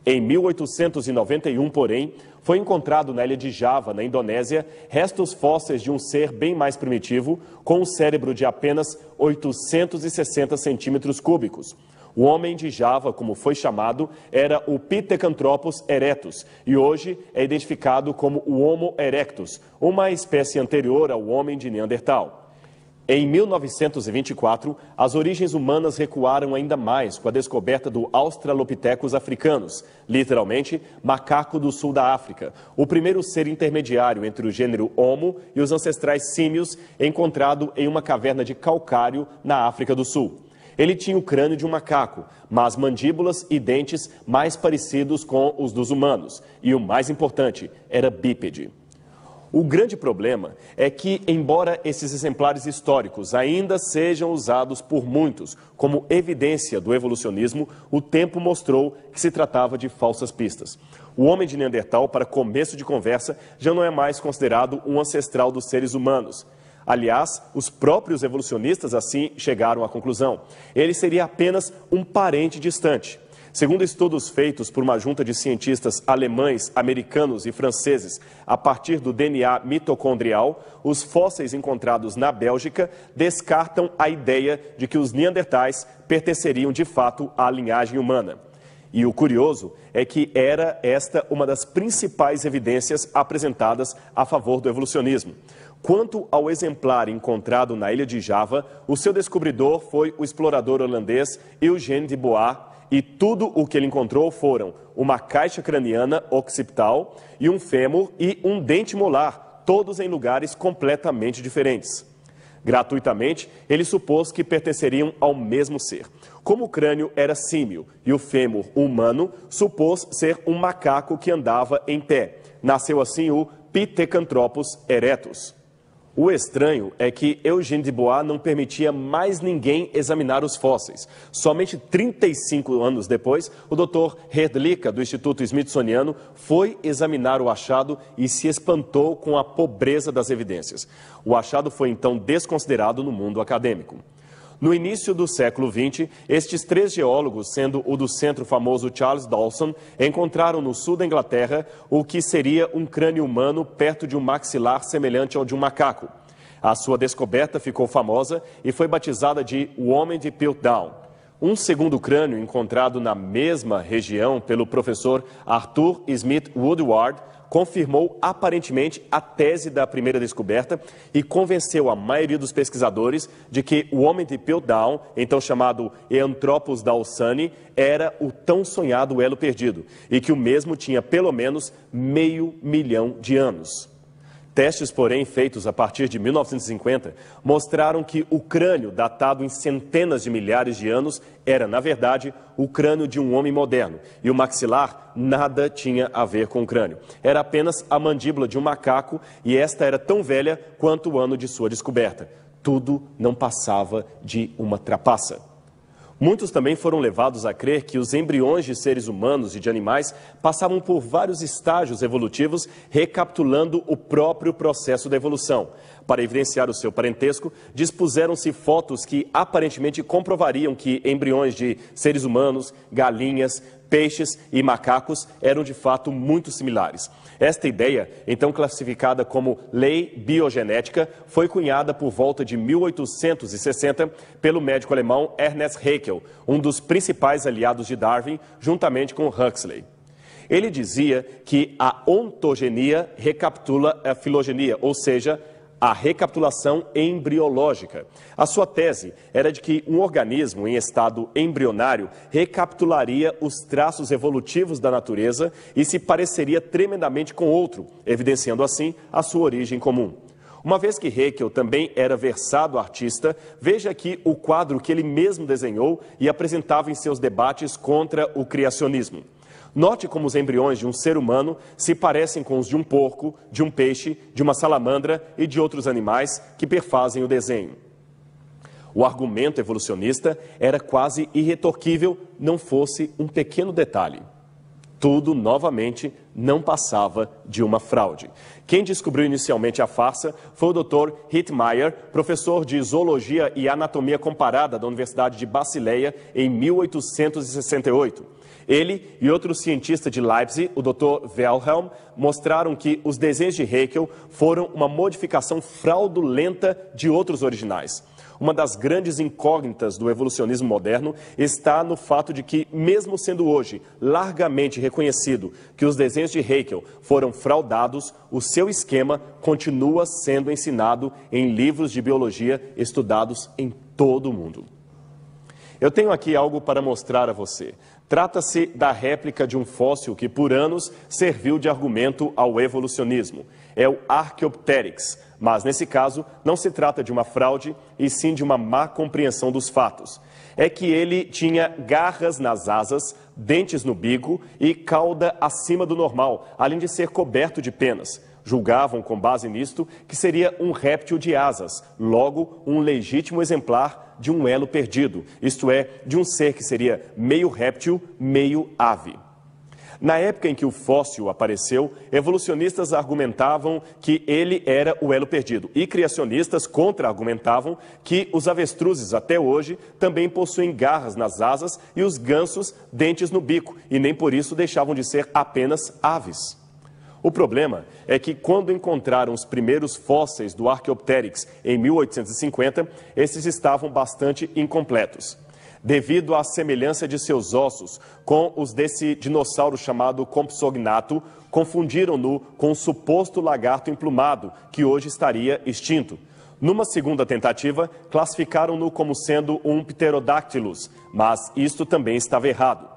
Em 1891, porém, foi encontrado na ilha de Java, na Indonésia, restos fósseis de um ser bem mais primitivo, com um cérebro de apenas 860 centímetros cúbicos. O homem de Java, como foi chamado, era o Pithecanthropus erectus e hoje é identificado como o Homo erectus, uma espécie anterior ao homem de Neandertal. Em 1924, as origens humanas recuaram ainda mais com a descoberta do Australopithecus africanus, literalmente macaco do sul da África, o primeiro ser intermediário entre o gênero Homo e os ancestrais símios, encontrado em uma caverna de calcário na África do Sul. Ele tinha o crânio de um macaco, mas mandíbulas e dentes mais parecidos com os dos humanos, e o mais importante, era bípede. O grande problema é que, embora esses exemplares históricos ainda sejam usados por muitos como evidência do evolucionismo, o tempo mostrou que se tratava de falsas pistas. O homem de Neandertal, para começo de conversa, já não é mais considerado um ancestral dos seres humanos. Aliás, os próprios evolucionistas assim chegaram à conclusão. Ele seria apenas um parente distante. Segundo estudos feitos por uma junta de cientistas alemães, americanos e franceses, a partir do DNA mitocondrial, os fósseis encontrados na Bélgica descartam a ideia de que os neandertais pertenceriam de fato à linhagem humana. E o curioso é que era esta uma das principais evidências apresentadas a favor do evolucionismo. Quanto ao exemplar encontrado na ilha de Java, o seu descobridor foi o explorador holandês Eugène de Bois, e tudo o que ele encontrou foram uma caixa craniana occipital e um fêmur e um dente molar, todos em lugares completamente diferentes. Gratuitamente, ele supôs que pertenceriam ao mesmo ser. Como o crânio era símil e o fêmur humano, supôs ser um macaco que andava em pé. Nasceu assim o Pithecanthropus erectus. O estranho é que Eugène de Bois não permitia mais ninguém examinar os fósseis. Somente 35 anos depois, o Dr. Herdlicka, do Instituto Smithsoniano, foi examinar o achado e se espantou com a pobreza das evidências. O achado foi então desconsiderado no mundo acadêmico. No início do século XX, estes 3 geólogos, sendo o do centro famoso Charles Dawson, encontraram no sul da Inglaterra o que seria um crânio humano perto de um maxilar semelhante ao de um macaco. A sua descoberta ficou famosa e foi batizada de o Homem de Piltdown. Um segundo crânio encontrado na mesma região pelo professor Arthur Smith Woodward confirmou aparentemente a tese da primeira descoberta e convenceu a maioria dos pesquisadores de que o homem de Piltdown, então chamado Eanthropus dawsoni, era o tão sonhado elo perdido e que o mesmo tinha pelo menos 500 mil de anos. Testes, porém, feitos a partir de 1950, mostraram que o crânio, datado em centenas de milhares de anos, era, na verdade, o crânio de um homem moderno. E o maxilar nada tinha a ver com o crânio. Era apenas a mandíbula de um macaco e esta era tão velha quanto o ano de sua descoberta. Tudo não passava de uma trapaça. Muitos também foram levados a crer que os embriões de seres humanos e de animais passavam por vários estágios evolutivos, recapitulando o próprio processo da evolução. Para evidenciar o seu parentesco, dispuseram-se fotos que aparentemente comprovariam que embriões de seres humanos, galinhas, peixes e macacos eram de fato muito similares. Esta ideia, então classificada como lei biogenética, foi cunhada por volta de 1860 pelo médico alemão Ernest Haeckel, um dos principais aliados de Darwin, juntamente com Huxley. Ele dizia que a ontogenia recapitula a filogenia, ou seja, a recapitulação embriológica. A sua tese era de que um organismo em estado embrionário recapitularia os traços evolutivos da natureza e se pareceria tremendamente com outro, evidenciando assim a sua origem comum. Uma vez que Haeckel também era versado artista, veja aqui o quadro que ele mesmo desenhou e apresentava em seus debates contra o criacionismo. Note como os embriões de um ser humano se parecem com os de um porco, de um peixe, de uma salamandra e de outros animais que perfazem o desenho. O argumento evolucionista era quase irretorquível, não fosse um pequeno detalhe. Tudo, novamente, não passava de uma fraude. Quem descobriu inicialmente a farsa foi o Dr. Hittmeyer, professor de Zoologia e Anatomia Comparada da Universidade de Basileia, em 1868. Ele e outro cientista de Leipzig, o Dr. Wilhelm, mostraram que os desenhos de Haeckel foram uma modificação fraudulenta de outros originais. Uma das grandes incógnitas do evolucionismo moderno está no fato de que, mesmo sendo hoje largamente reconhecido que os desenhos de Haeckel foram fraudados, o seu esquema continua sendo ensinado em livros de biologia estudados em todo o mundo. Eu tenho aqui algo para mostrar a você. Trata-se da réplica de um fóssil que por anos serviu de argumento ao evolucionismo. É o Archaeopteryx, mas nesse caso não se trata de uma fraude e sim de uma má compreensão dos fatos. É que ele tinha garras nas asas, dentes no bico e cauda acima do normal, além de ser coberto de penas. Julgavam, com base nisto, que seria um réptil de asas, logo um legítimo exemplar de um elo perdido, isto é, de um ser que seria meio réptil, meio ave. Na época em que o fóssil apareceu, evolucionistas argumentavam que ele era o elo perdido e criacionistas contra-argumentavam que os avestruzes até hoje também possuem garras nas asas e os gansos dentes no bico e nem por isso deixavam de ser apenas aves. O problema é que quando encontraram os primeiros fósseis do Archaeopteryx em 1850, esses estavam bastante incompletos. Devido à semelhança de seus ossos com os desse dinossauro chamado Compsognathus, confundiram-no com um suposto lagarto emplumado, que hoje estaria extinto. Numa segunda tentativa, classificaram-no como sendo um Pterodactylus, mas isto também estava errado.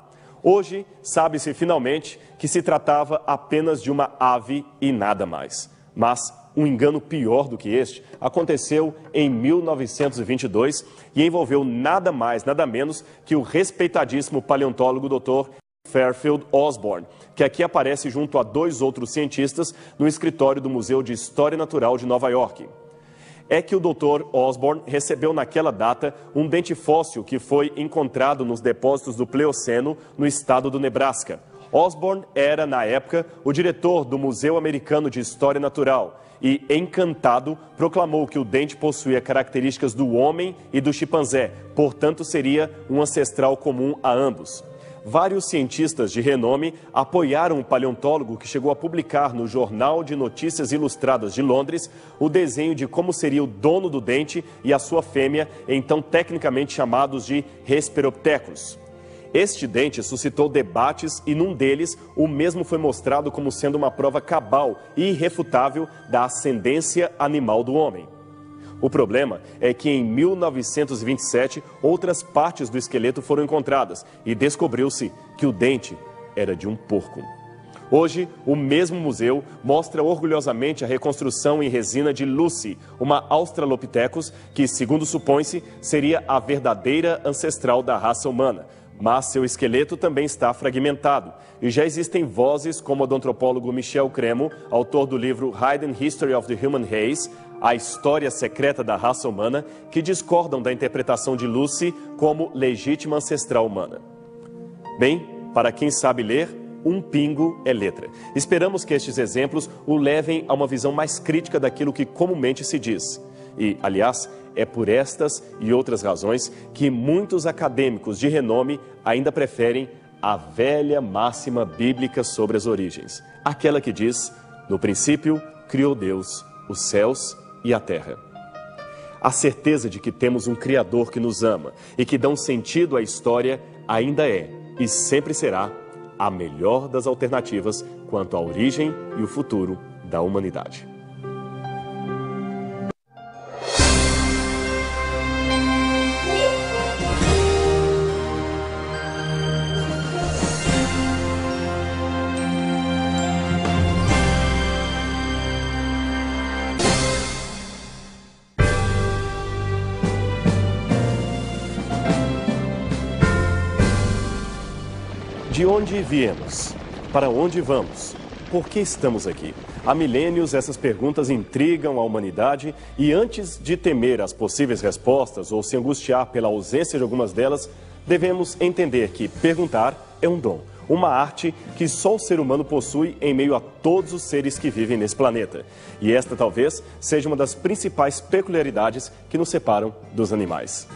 Hoje, sabe-se finalmente que se tratava apenas de uma ave e nada mais. Mas um engano pior do que este aconteceu em 1922 e envolveu nada mais, nada menos que o respeitadíssimo paleontólogo Dr. Fairfield Osborn, que aqui aparece junto a 2 outros cientistas no escritório do Museu de História Natural de Nova York. É que o Dr. Osborn recebeu naquela data um dente fóssil que foi encontrado nos depósitos do Pleoceno no estado do Nebraska. Osborn era, na época, o diretor do Museu Americano de História Natural e, encantado, proclamou que o dente possuía características do homem e do chimpanzé, portanto seria um ancestral comum a ambos. Vários cientistas de renome apoiaram o paleontólogo que chegou a publicar no Jornal de Notícias Ilustradas de Londres o desenho de como seria o dono do dente e a sua fêmea, então tecnicamente chamados de Hesperopithecus. Este dente suscitou debates e num deles o mesmo foi mostrado como sendo uma prova cabal e irrefutável da ascendência animal do homem. O problema é que em 1927 outras partes do esqueleto foram encontradas e descobriu-se que o dente era de um porco. Hoje, o mesmo museu mostra orgulhosamente a reconstrução em resina de Lucy, uma Australopithecus que, segundo supõe-se, seria a verdadeira ancestral da raça humana. Mas seu esqueleto também está fragmentado e já existem vozes como a do antropólogo Michel Cremo, autor do livro Hidden History of the Human Race, A História Secreta da Raça Humana, que discordam da interpretação de Lucy como legítima ancestral humana. Bem, para quem sabe ler, um pingo é letra. Esperamos que estes exemplos o levem a uma visão mais crítica daquilo que comumente se diz. E, aliás, é por estas e outras razões que muitos acadêmicos de renome ainda preferem a velha máxima bíblica sobre as origens. Aquela que diz, no princípio criou Deus os céus e a terra. A certeza de que temos um Criador que nos ama e que dá um sentido à história ainda é e sempre será a melhor das alternativas quanto à origem e o futuro da humanidade. De onde viemos? Para onde vamos? Por que estamos aqui? Há milênios essas perguntas intrigam a humanidade e antes de temer as possíveis respostas ou se angustiar pela ausência de algumas delas, devemos entender que perguntar é um dom, uma arte que só o ser humano possui em meio a todos os seres que vivem nesse planeta. E esta talvez seja uma das principais peculiaridades que nos separam dos animais.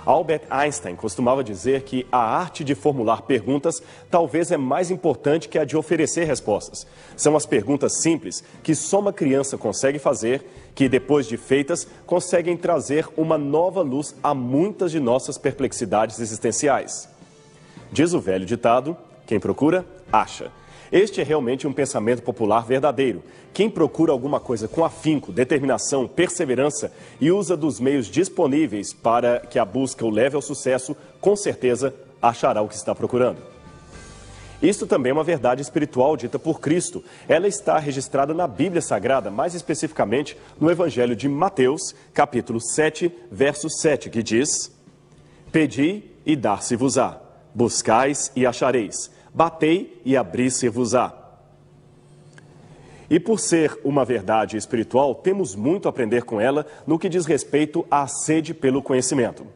Albert Einstein costumava dizer que a arte de formular perguntas talvez é mais importante que a de oferecer respostas. São as perguntas simples que só uma criança consegue fazer, que depois de feitas, conseguem trazer uma nova luz a muitas de nossas perplexidades existenciais. Diz o velho ditado, quem procura, acha. Este é realmente um pensamento popular verdadeiro. Quem procura alguma coisa com afinco, determinação, perseverança e usa dos meios disponíveis para que a busca o leve ao sucesso, com certeza achará o que está procurando. Isto também é uma verdade espiritual dita por Cristo. Ela está registrada na Bíblia Sagrada, mais especificamente no Evangelho de Mateus, capítulo 7, verso 7, que diz: Pedi e dar-se-vos-á, buscais e achareis, batei e abrir-se-vos-á. E por ser uma verdade espiritual, temos muito a aprender com ela no que diz respeito à sede pelo conhecimento.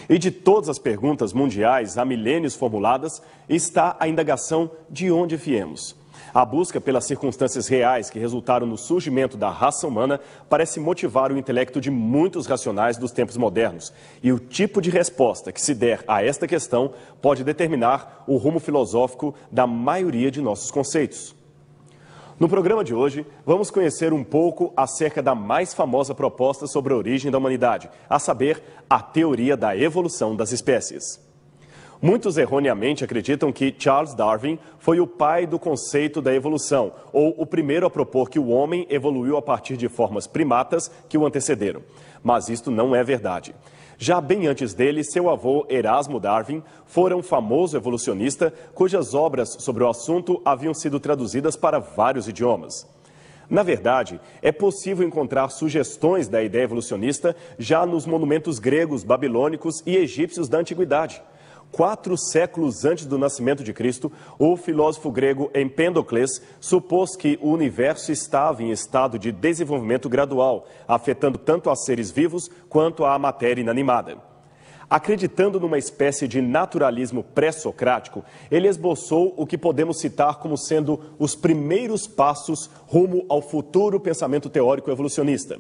E de todas as perguntas mundiais há milênios formuladas, está a indagação de onde viemos. A busca pelas circunstâncias reais que resultaram no surgimento da raça humana parece motivar o intelecto de muitos racionais dos tempos modernos. E o tipo de resposta que se der a esta questão pode determinar o rumo filosófico da maioria de nossos conceitos. No programa de hoje, vamos conhecer um pouco acerca da mais famosa proposta sobre a origem da humanidade, a saber, a teoria da evolução das espécies. Muitos erroneamente acreditam que Charles Darwin foi o pai do conceito da evolução, ou o primeiro a propor que o homem evoluiu a partir de formas primatas que o antecederam. Mas isto não é verdade. Já bem antes dele, seu avô Erasmo Darwin fora um famoso evolucionista cujas obras sobre o assunto haviam sido traduzidas para vários idiomas. Na verdade, é possível encontrar sugestões da ideia evolucionista já nos monumentos gregos, babilônicos e egípcios da antiguidade. 4 séculos antes do nascimento de Cristo, o filósofo grego Empédocles supôs que o universo estava em estado de desenvolvimento gradual, afetando tanto a seres vivos quanto a matéria inanimada. Acreditando numa espécie de naturalismo pré-socrático, ele esboçou o que podemos citar como sendo os primeiros passos rumo ao futuro pensamento teórico evolucionista.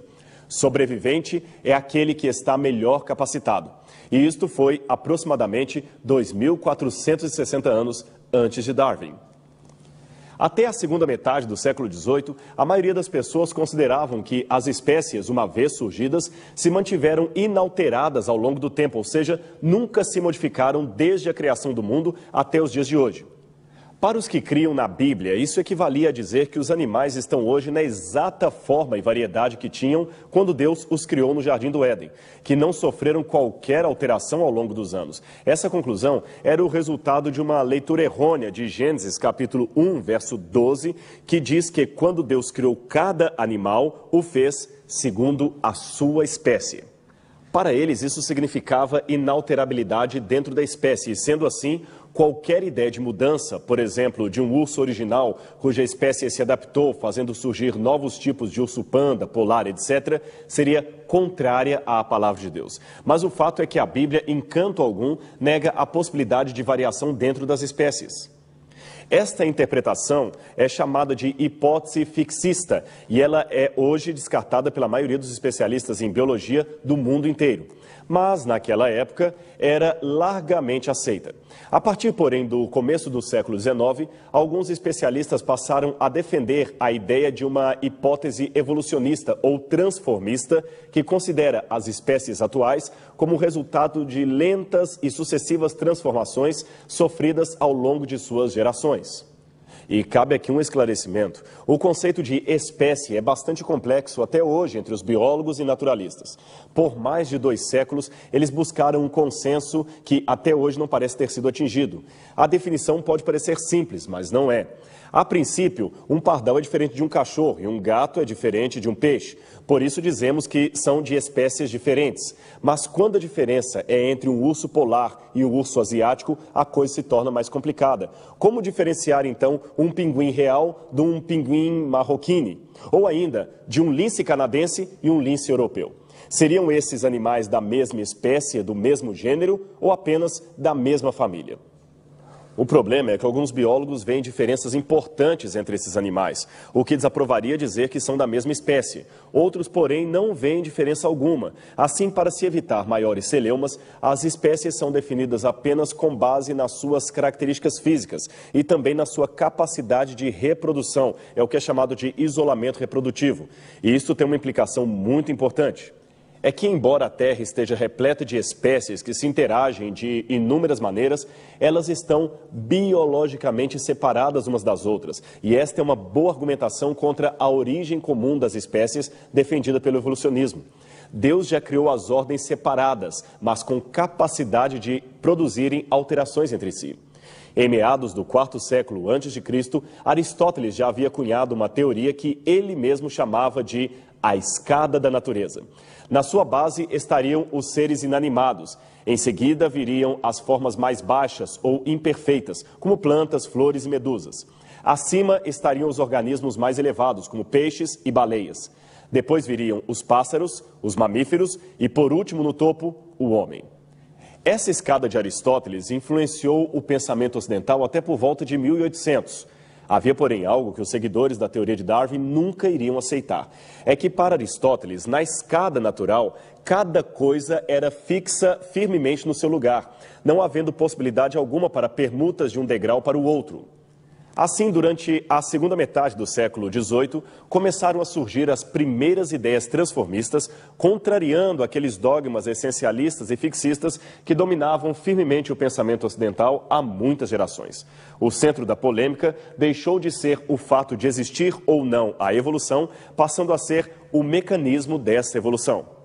Sobrevivente é aquele que está melhor capacitado. E isto foi aproximadamente 2.460 anos antes de Darwin. Até a segunda metade do século XVIII, a maioria das pessoas consideravam que as espécies, uma vez surgidas, se mantiveram inalteradas ao longo do tempo, ou seja, nunca se modificaram desde a criação do mundo até os dias de hoje. Para os que criam na Bíblia, isso equivalia a dizer que os animais estão hoje na exata forma e variedade que tinham quando Deus os criou no Jardim do Éden, que não sofreram qualquer alteração ao longo dos anos. Essa conclusão era o resultado de uma leitura errônea de Gênesis capítulo 1, verso 12, que diz que quando Deus criou cada animal, o fez segundo a sua espécie. Para eles, isso significava inalterabilidade dentro da espécie, e sendo assim, qualquer ideia de mudança, por exemplo, de um urso original, cuja espécie se adaptou, fazendo surgir novos tipos de urso panda, polar, etc., seria contrária à palavra de Deus. Mas o fato é que a Bíblia, em canto algum, nega a possibilidade de variação dentro das espécies. Esta interpretação é chamada de hipótese fixista e ela é hoje descartada pela maioria dos especialistas em biologia do mundo inteiro. Mas, naquela época, era largamente aceita. A partir, porém, do começo do século XIX, alguns especialistas passaram a defender a ideia de uma hipótese evolucionista ou transformista que considera as espécies atuais como resultado de lentas e sucessivas transformações sofridas ao longo de suas gerações. E cabe aqui um esclarecimento. O conceito de espécie é bastante complexo até hoje entre os biólogos e naturalistas. Por mais de 2 séculos, eles buscaram um consenso que até hoje não parece ter sido atingido. A definição pode parecer simples, mas não é. A princípio, um pardal é diferente de um cachorro e um gato é diferente de um peixe. Por isso dizemos que são de espécies diferentes. Mas quando a diferença é entre um urso polar e o urso asiático, a coisa se torna mais complicada. Como diferenciar, então, um pinguim real de um pinguim marroquino? Ou ainda, de um lince canadense e um lince europeu? Seriam esses animais da mesma espécie, do mesmo gênero ou apenas da mesma família? O problema é que alguns biólogos veem diferenças importantes entre esses animais, o que desaprovaria dizer que são da mesma espécie. Outros, porém, não veem diferença alguma. Assim, para se evitar maiores celeumas, as espécies são definidas apenas com base nas suas características físicas e também na sua capacidade de reprodução, é o que é chamado de isolamento reprodutivo. E isso tem uma implicação muito importante. É que, embora a Terra esteja repleta de espécies que se interagem de inúmeras maneiras, elas estão biologicamente separadas umas das outras. E esta é uma boa argumentação contra a origem comum das espécies defendida pelo evolucionismo. Deus já criou as ordens separadas, mas com capacidade de produzirem alterações entre si. Em meados do 4º século a.C., Aristóteles já havia cunhado uma teoria que ele mesmo chamava de a escada da natureza. Na sua base estariam os seres inanimados. Em seguida viriam as formas mais baixas ou imperfeitas, como plantas, flores e medusas. Acima estariam os organismos mais elevados, como peixes e baleias. Depois viriam os pássaros, os mamíferos e, por último, no topo, o homem. Essa escada de Aristóteles influenciou o pensamento ocidental até por volta de 1800. Havia, porém, algo que os seguidores da teoria de Darwin nunca iriam aceitar. É que, para Aristóteles, na escada natural, cada coisa era fixa firmemente no seu lugar, não havendo possibilidade alguma para permutas de um degrau para o outro. Assim, durante a segunda metade do século XVIII, começaram a surgir as primeiras ideias transformistas, contrariando aqueles dogmas essencialistas e fixistas que dominavam firmemente o pensamento ocidental há muitas gerações. O centro da polêmica deixou de ser o fato de existir ou não a evolução, passando a ser o mecanismo dessa evolução.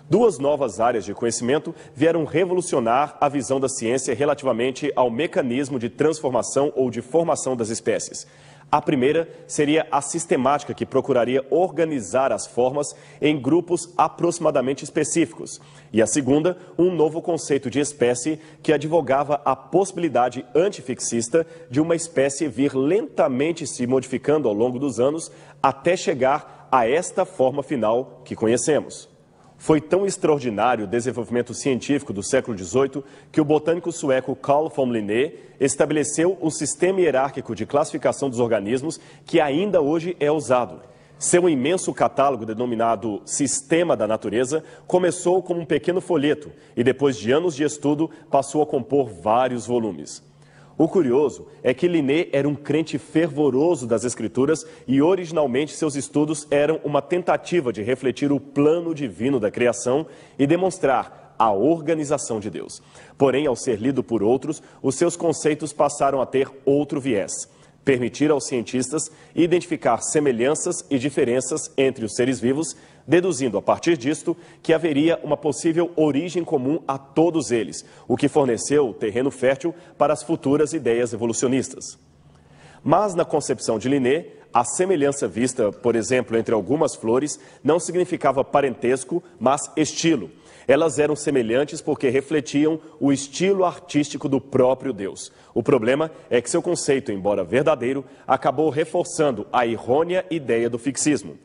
Duas novas áreas de conhecimento vieram revolucionar a visão da ciência relativamente ao mecanismo de transformação ou de formação das espécies. A primeira seria a sistemática, que procuraria organizar as formas em grupos aproximadamente específicos. E a segunda, um novo conceito de espécie que advogava a possibilidade antifixista de uma espécie vir lentamente se modificando ao longo dos anos até chegar a esta forma final que conhecemos. Foi tão extraordinário o desenvolvimento científico do século XVIII que o botânico sueco Carl von Linné estabeleceu um sistema hierárquico de classificação dos organismos que ainda hoje é usado. Seu imenso catálogo, denominado Sistema da Natureza, começou como um pequeno folheto e, depois de anos de estudo, passou a compor vários volumes. O curioso é que Linné era um crente fervoroso das Escrituras e, originalmente, seus estudos eram uma tentativa de refletir o plano divino da criação e demonstrar a organização de Deus. Porém, ao ser lido por outros, os seus conceitos passaram a ter outro viés: permitir aos cientistas identificar semelhanças e diferenças entre os seres vivos, deduzindo a partir disto que haveria uma possível origem comum a todos eles, o que forneceu terreno fértil para as futuras ideias evolucionistas. Mas, na concepção de Linné, a semelhança vista, por exemplo, entre algumas flores, não significava parentesco, mas estilo. Elas eram semelhantes porque refletiam o estilo artístico do próprio Deus. O problema é que seu conceito, embora verdadeiro, acabou reforçando a errônea ideia do fixismo.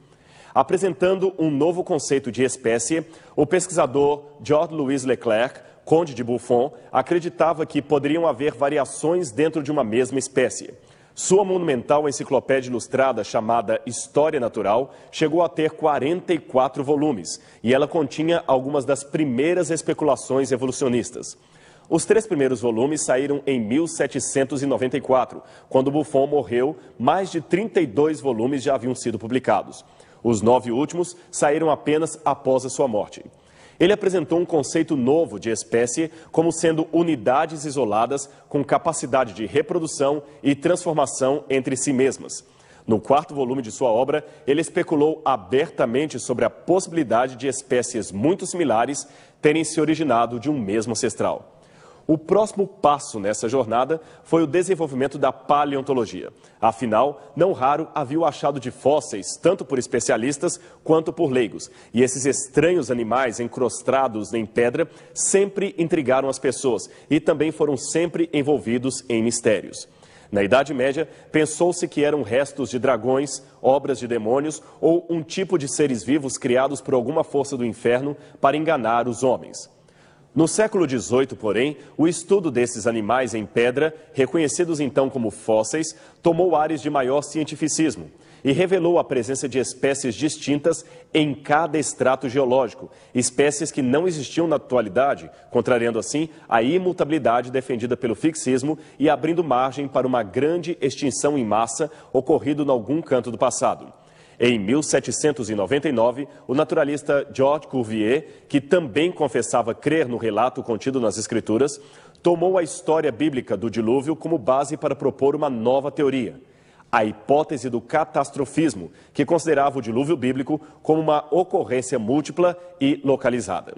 Apresentando um novo conceito de espécie, o pesquisador Georges-Louis Leclerc, conde de Buffon, acreditava que poderiam haver variações dentro de uma mesma espécie. Sua monumental enciclopédia ilustrada, chamada História Natural, chegou a ter 44 volumes, e ela continha algumas das primeiras especulações evolucionistas. Os 3 primeiros volumes saíram em 1794. Quando Buffon morreu, mais de 32 volumes já haviam sido publicados. Os 9 últimos saíram apenas após a sua morte. Ele apresentou um conceito novo de espécie como sendo unidades isoladas com capacidade de reprodução e transformação entre si mesmas. No 4º volume de sua obra, ele especulou abertamente sobre a possibilidade de espécies muito similares terem se originado de um mesmo ancestral. O próximo passo nessa jornada foi o desenvolvimento da paleontologia. Afinal, não raro havia o achado de fósseis, tanto por especialistas quanto por leigos. E esses estranhos animais encrostados em pedra sempre intrigaram as pessoas e também foram sempre envolvidos em mistérios. Na Idade Média, pensou-se que eram restos de dragões, obras de demônios ou um tipo de seres vivos criados por alguma força do inferno para enganar os homens. No século XVIII, porém, o estudo desses animais em pedra, reconhecidos então como fósseis, tomou ares de maior cientificismo e revelou a presença de espécies distintas em cada estrato geológico, espécies que não existiam na atualidade, contrariando assim a imutabilidade defendida pelo fixismo e abrindo margem para uma grande extinção em massa ocorrido em algum canto do passado. Em 1799, o naturalista Georges Cuvier, que também confessava crer no relato contido nas Escrituras, tomou a história bíblica do dilúvio como base para propor uma nova teoria: a hipótese do catastrofismo, que considerava o dilúvio bíblico como uma ocorrência múltipla e localizada.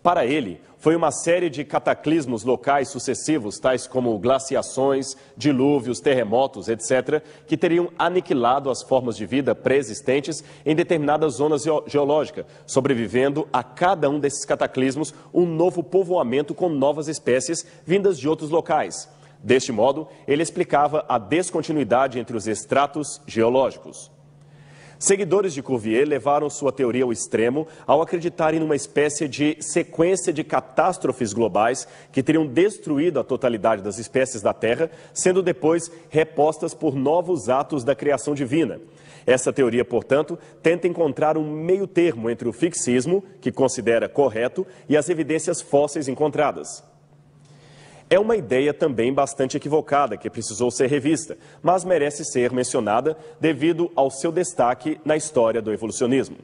Para ele, foi uma série de cataclismos locais sucessivos, tais como glaciações, dilúvios, terremotos, etc., que teriam aniquilado as formas de vida pré-existentes em determinadas zonas geológicas, sobrevivendo a cada um desses cataclismos um novo povoamento com novas espécies vindas de outros locais. Deste modo, ele explicava a descontinuidade entre os estratos geológicos. Seguidores de Cuvier levaram sua teoria ao extremo ao acreditarem numa espécie de sequência de catástrofes globais que teriam destruído a totalidade das espécies da Terra, sendo depois repostas por novos atos da criação divina. Essa teoria, portanto, tenta encontrar um meio termo entre o fixismo, que considera correto, e as evidências fósseis encontradas. É uma ideia também bastante equivocada, que precisou ser revista, mas merece ser mencionada devido ao seu destaque na história do evolucionismo.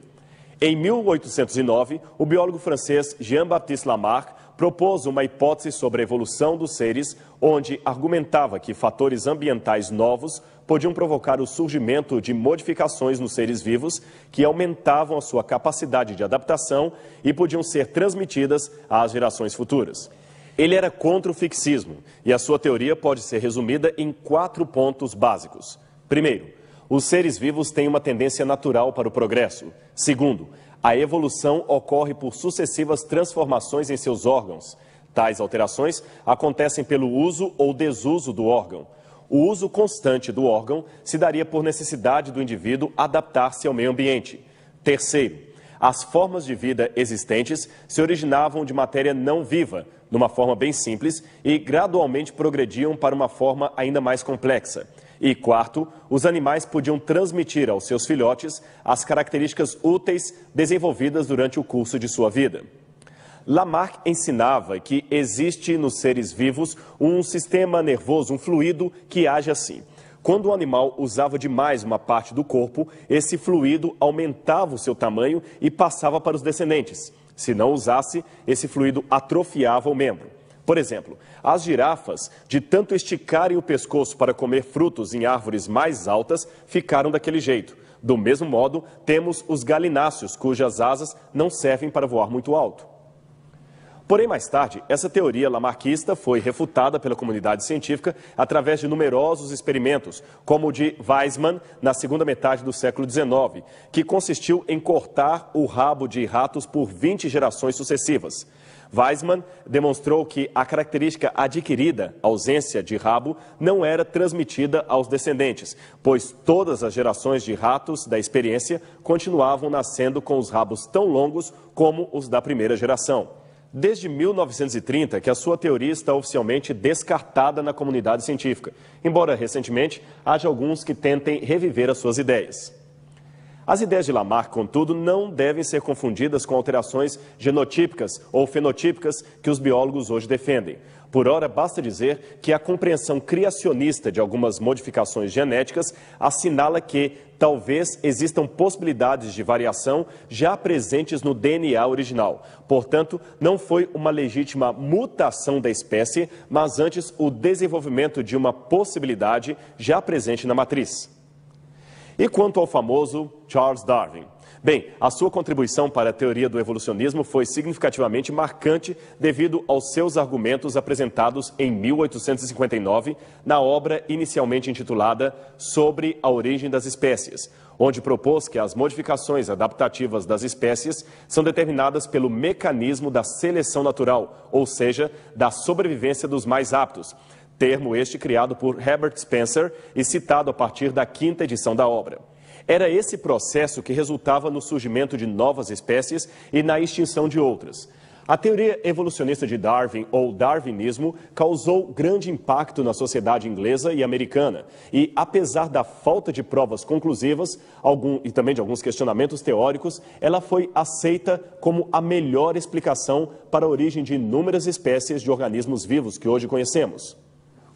Em 1809, o biólogo francês Jean-Baptiste Lamarck propôs uma hipótese sobre a evolução dos seres, onde argumentava que fatores ambientais novos podiam provocar o surgimento de modificações nos seres vivos que aumentavam a sua capacidade de adaptação e podiam ser transmitidas às gerações futuras. Ele era contra o fixismo e a sua teoria pode ser resumida em 4 pontos básicos. Primeiro, os seres vivos têm uma tendência natural para o progresso. Segundo, a evolução ocorre por sucessivas transformações em seus órgãos. Tais alterações acontecem pelo uso ou desuso do órgão. O uso constante do órgão se daria por necessidade do indivíduo adaptar-se ao meio ambiente. Terceiro, as formas de vida existentes se originavam de matéria não viva, numa forma bem simples, e gradualmente progrediam para uma forma ainda mais complexa. E quarto, os animais podiam transmitir aos seus filhotes as características úteis desenvolvidas durante o curso de sua vida. Lamarck ensinava que existe nos seres vivos um sistema nervoso, um fluido que age assim. Quando o animal usava demais uma parte do corpo, esse fluido aumentava o seu tamanho e passava para os descendentes. Se não usasse, esse fluido atrofiava o membro. Por exemplo, as girafas, de tanto esticarem o pescoço para comer frutos em árvores mais altas, ficaram daquele jeito. Do mesmo modo, temos os galináceos, cujas asas não servem para voar muito alto. Porém, mais tarde, essa teoria lamarquista foi refutada pela comunidade científica através de numerosos experimentos, como o de Weizmann, na segunda metade do século XIX, que consistiu em cortar o rabo de ratos por 20 gerações sucessivas. Weizmann demonstrou que a característica adquirida, ausência de rabo, não era transmitida aos descendentes, pois todas as gerações de ratos da experiência continuavam nascendo com os rabos tão longos como os da primeira geração. Desde 1930 que a sua teoria está oficialmente descartada na comunidade científica, embora recentemente haja alguns que tentem reviver as suas ideias. As ideias de Lamarck, contudo, não devem ser confundidas com alterações genotípicas ou fenotípicas que os biólogos hoje defendem. Por ora, basta dizer que a compreensão criacionista de algumas modificações genéticas assinala que talvez existam possibilidades de variação já presentes no DNA original. Portanto, não foi uma legítima mutação da espécie, mas antes o desenvolvimento de uma possibilidade já presente na matriz. E quanto ao famoso Charles Darwin? Bem, a sua contribuição para a teoria do evolucionismo foi significativamente marcante devido aos seus argumentos apresentados em 1859 na obra inicialmente intitulada Sobre a Origem das Espécies, onde propôs que as modificações adaptativas das espécies são determinadas pelo mecanismo da seleção natural, ou seja, da sobrevivência dos mais aptos, termo este criado por Herbert Spencer e citado a partir da 5ª edição da obra. Era esse processo que resultava no surgimento de novas espécies e na extinção de outras. A teoria evolucionista de Darwin, ou darwinismo, causou grande impacto na sociedade inglesa e americana. E, apesar da falta de provas conclusivas e também de alguns questionamentos teóricos, ela foi aceita como a melhor explicação para a origem de inúmeras espécies de organismos vivos que hoje conhecemos.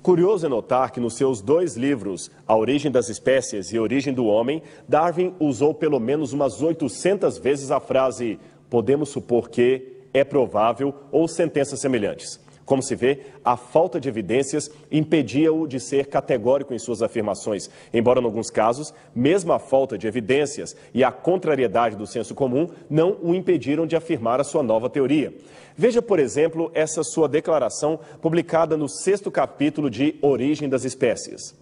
Curioso é notar que nos seus 2 livros, A Origem das Espécies e A Origem do Homem, Darwin usou pelo menos umas 800 vezes a frase "podemos supor que", "é provável" ou sentenças semelhantes. Como se vê, a falta de evidências impedia-o de ser categórico em suas afirmações, embora, em alguns casos, mesmo a falta de evidências e a contrariedade do senso comum não o impediram de afirmar a sua nova teoria. Veja, por exemplo, essa sua declaração publicada no 6º capítulo de Origem das Espécies.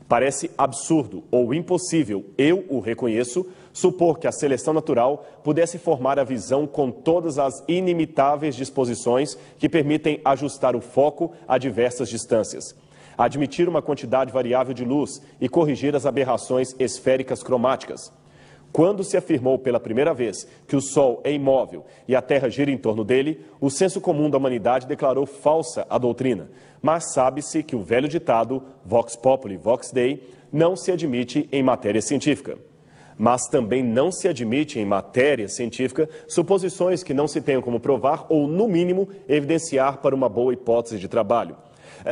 Parece absurdo ou impossível, eu o reconheço, supor que a seleção natural pudesse formar a visão com todas as inimitáveis disposições que permitem ajustar o foco a diversas distâncias. admitir uma quantidade variável de luz e corrigir as aberrações esféricas cromáticas. Quando se afirmou pela primeira vez que o Sol é imóvel e a Terra gira em torno dele, o senso comum da humanidade declarou falsa a doutrina. Mas sabe-se que o velho ditado, vox populi, vox dei, não se admite em matéria científica. Mas também não se admite em matéria científica suposições que não se tenham como provar ou, no mínimo, evidenciar para uma boa hipótese de trabalho.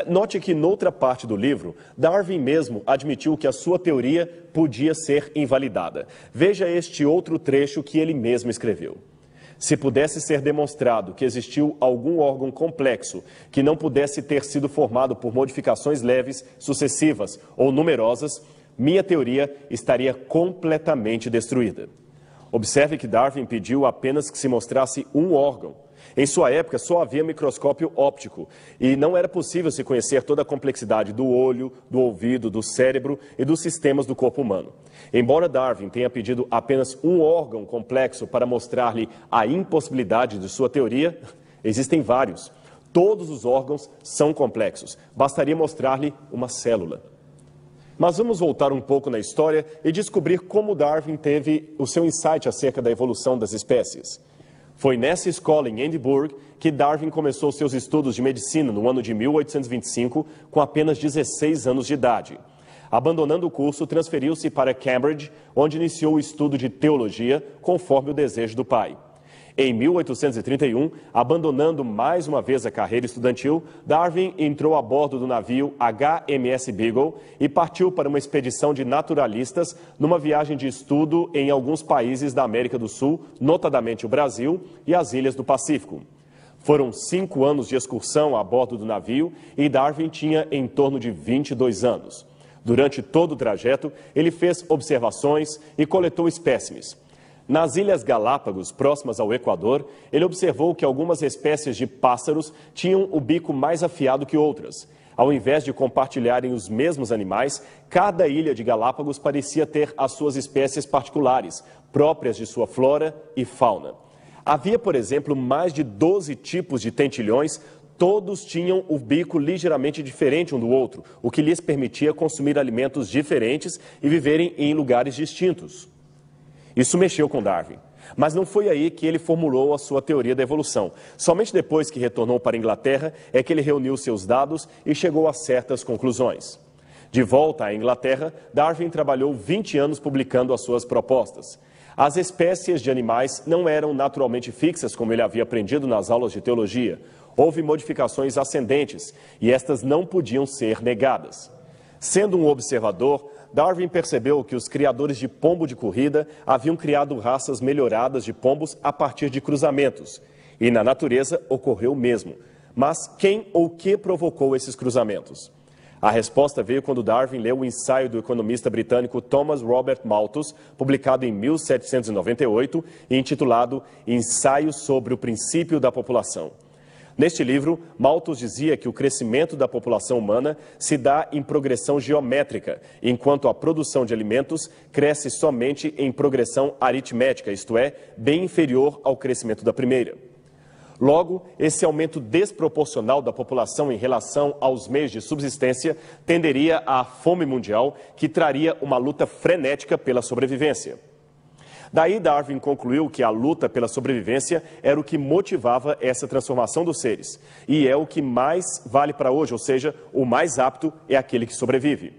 Note que, noutra parte do livro, Darwin mesmo admitiu que a sua teoria podia ser invalidada. Veja este outro trecho que ele mesmo escreveu. Se pudesse ser demonstrado que existiu algum órgão complexo que não pudesse ter sido formado por modificações leves, sucessivas ou numerosas, minha teoria estaria completamente destruída. Observe que Darwin pediu apenas que se mostrasse um órgão. Em sua época, só havia microscópio óptico e não era possível se conhecer toda a complexidade do olho, do ouvido, do cérebro e dos sistemas do corpo humano. Embora Darwin tenha pedido apenas um órgão complexo para mostrar-lhe a impossibilidade de sua teoria, existem vários. Todos os órgãos são complexos. Bastaria mostrar-lhe uma célula. Mas vamos voltar um pouco na história e descobrir como Darwin teve o seu insight acerca da evolução das espécies. Foi nessa escola em Edimburgo que Darwin começou seus estudos de medicina no ano de 1825, com apenas 16 anos de idade. Abandonando o curso, transferiu-se para Cambridge, onde iniciou o estudo de teologia, conforme o desejo do pai. Em 1831, abandonando mais uma vez a carreira estudantil, Darwin entrou a bordo do navio HMS Beagle e partiu para uma expedição de naturalistas numa viagem de estudo em alguns países da América do Sul, notadamente o Brasil e as ilhas do Pacífico. Foram 5 anos de excursão a bordo do navio e Darwin tinha em torno de 22 anos. Durante todo o trajeto, ele fez observações e coletou espécimes. Nas Ilhas Galápagos, próximas ao Equador, ele observou que algumas espécies de pássaros tinham o bico mais afiado que outras. Ao invés de compartilharem os mesmos animais, cada ilha de Galápagos parecia ter as suas espécies particulares, próprias de sua flora e fauna. Havia, por exemplo, mais de 12 tipos de tentilhões. Todos tinham o bico ligeiramente diferente um do outro, o que lhes permitia consumir alimentos diferentes e viverem em lugares distintos. Isso mexeu com Darwin, mas não foi aí que ele formulou a sua teoria da evolução. Somente depois que retornou para a Inglaterra é que ele reuniu seus dados e chegou a certas conclusões. De volta à Inglaterra, Darwin trabalhou 20 anos publicando as suas propostas. As espécies de animais não eram naturalmente fixas, como ele havia aprendido nas aulas de teologia. Houve modificações ascendentes e estas não podiam ser negadas. Sendo um observador, Darwin percebeu que os criadores de pombo de corrida haviam criado raças melhoradas de pombos a partir de cruzamentos. E na natureza ocorreu o mesmo. Mas quem ou que provocou esses cruzamentos? A resposta veio quando Darwin leu o ensaio do economista britânico Thomas Robert Malthus, publicado em 1798 e intitulado Ensaio sobre o Princípio da População. Neste livro, Malthus dizia que o crescimento da população humana se dá em progressão geométrica, enquanto a produção de alimentos cresce somente em progressão aritmética, isto é, bem inferior ao crescimento da primeira. Logo, esse aumento desproporcional da população em relação aos meios de subsistência tenderia à fome mundial, que traria uma luta frenética pela sobrevivência. Daí Darwin concluiu que a luta pela sobrevivência era o que motivava essa transformação dos seres. E é o que mais vale para hoje, ou seja, o mais apto é aquele que sobrevive.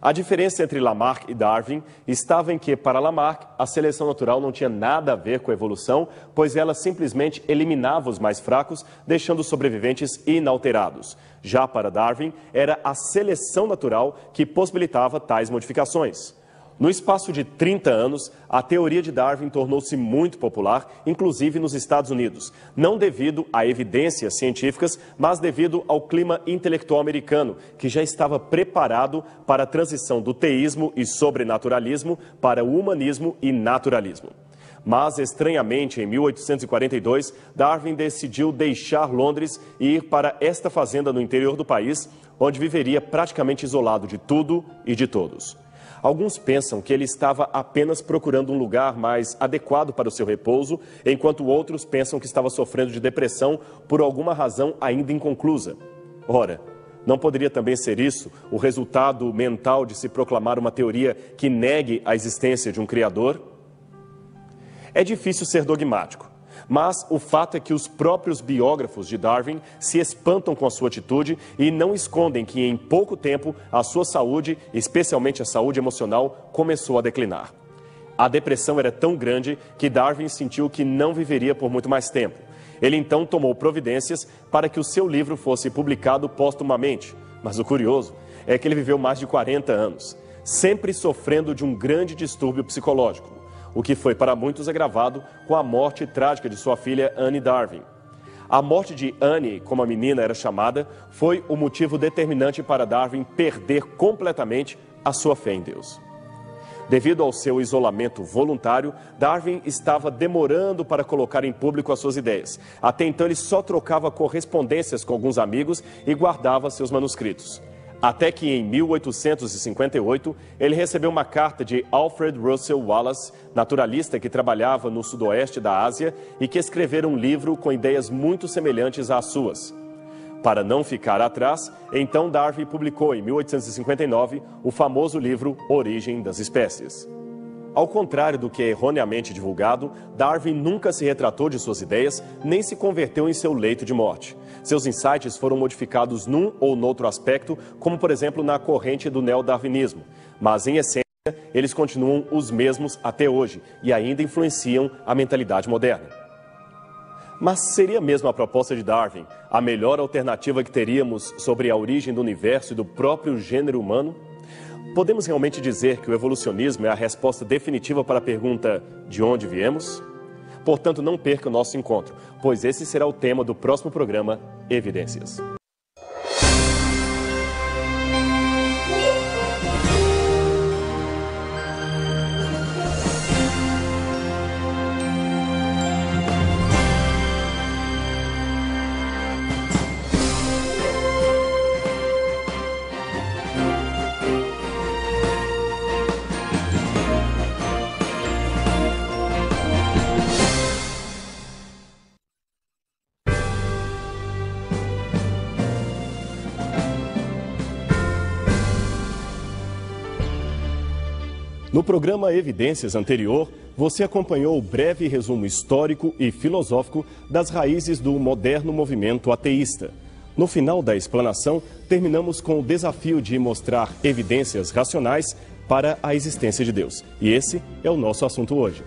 A diferença entre Lamarck e Darwin estava em que, para Lamarck, a seleção natural não tinha nada a ver com a evolução, pois ela simplesmente eliminava os mais fracos, deixando os sobreviventes inalterados. Já para Darwin, era a seleção natural que possibilitava tais modificações. No espaço de 30 anos, a teoria de Darwin tornou-se muito popular, inclusive nos Estados Unidos, não devido a evidências científicas, mas devido ao clima intelectual americano, que já estava preparado para a transição do teísmo e sobrenaturalismo para o humanismo e naturalismo. Mas, estranhamente, em 1842, Darwin decidiu deixar Londres e ir para esta fazenda no interior do país, onde viveria praticamente isolado de tudo e de todos. Alguns pensam que ele estava apenas procurando um lugar mais adequado para o seu repouso, enquanto outros pensam que estava sofrendo de depressão por alguma razão ainda inconclusa. Ora, Não poderia também ser isso o resultado mental de se proclamar uma teoria que negue a existência de um Criador? É difícil ser dogmático, mas o fato é que os próprios biógrafos de Darwin se espantam com a sua atitude e não escondem que em pouco tempo a sua saúde, especialmente a saúde emocional, começou a declinar. A depressão era tão grande que Darwin sentiu que não viveria por muito mais tempo. Ele então tomou providências para que o seu livro fosse publicado póstumamente. Mas o curioso é que ele viveu mais de 40 anos, sempre sofrendo de um grande distúrbio psicológico, o que foi para muitos agravado com a morte trágica de sua filha Anne Darwin. A morte de Anne, como a menina era chamada, foi o motivo determinante para Darwin perder completamente a sua fé em Deus. Devido ao seu isolamento voluntário, Darwin estava demorando para colocar em público as suas ideias. Até então, ele só trocava correspondências com alguns amigos e guardava seus manuscritos. Até que, em 1858, ele recebeu uma carta de Alfred Russel Wallace, naturalista que trabalhava no sudoeste da Ásia e que escrevera um livro com ideias muito semelhantes às suas. Para não ficar atrás, então Darwin publicou em 1859 o famoso livro Origem das Espécies. Ao contrário do que é erroneamente divulgado, Darwin nunca se retratou de suas ideias, nem se converteu em seu leito de morte. Seus insights foram modificados num ou noutro aspecto, como por exemplo na corrente do neodarwinismo, mas em essência eles continuam os mesmos até hoje e ainda influenciam a mentalidade moderna. Mas seria mesmo a proposta de Darwin a melhor alternativa que teríamos sobre a origem do universo e do próprio gênero humano? Podemos realmente dizer que o evolucionismo é a resposta definitiva para a pergunta de onde viemos? Portanto, não perca o nosso encontro, pois esse será o tema do próximo programa Evidências. No programa Evidências anterior, você acompanhou o breve resumo histórico e filosófico das raízes do moderno movimento ateísta. No final da explanação, terminamos com o desafio de mostrar evidências racionais para a existência de Deus. E esse é o nosso assunto hoje.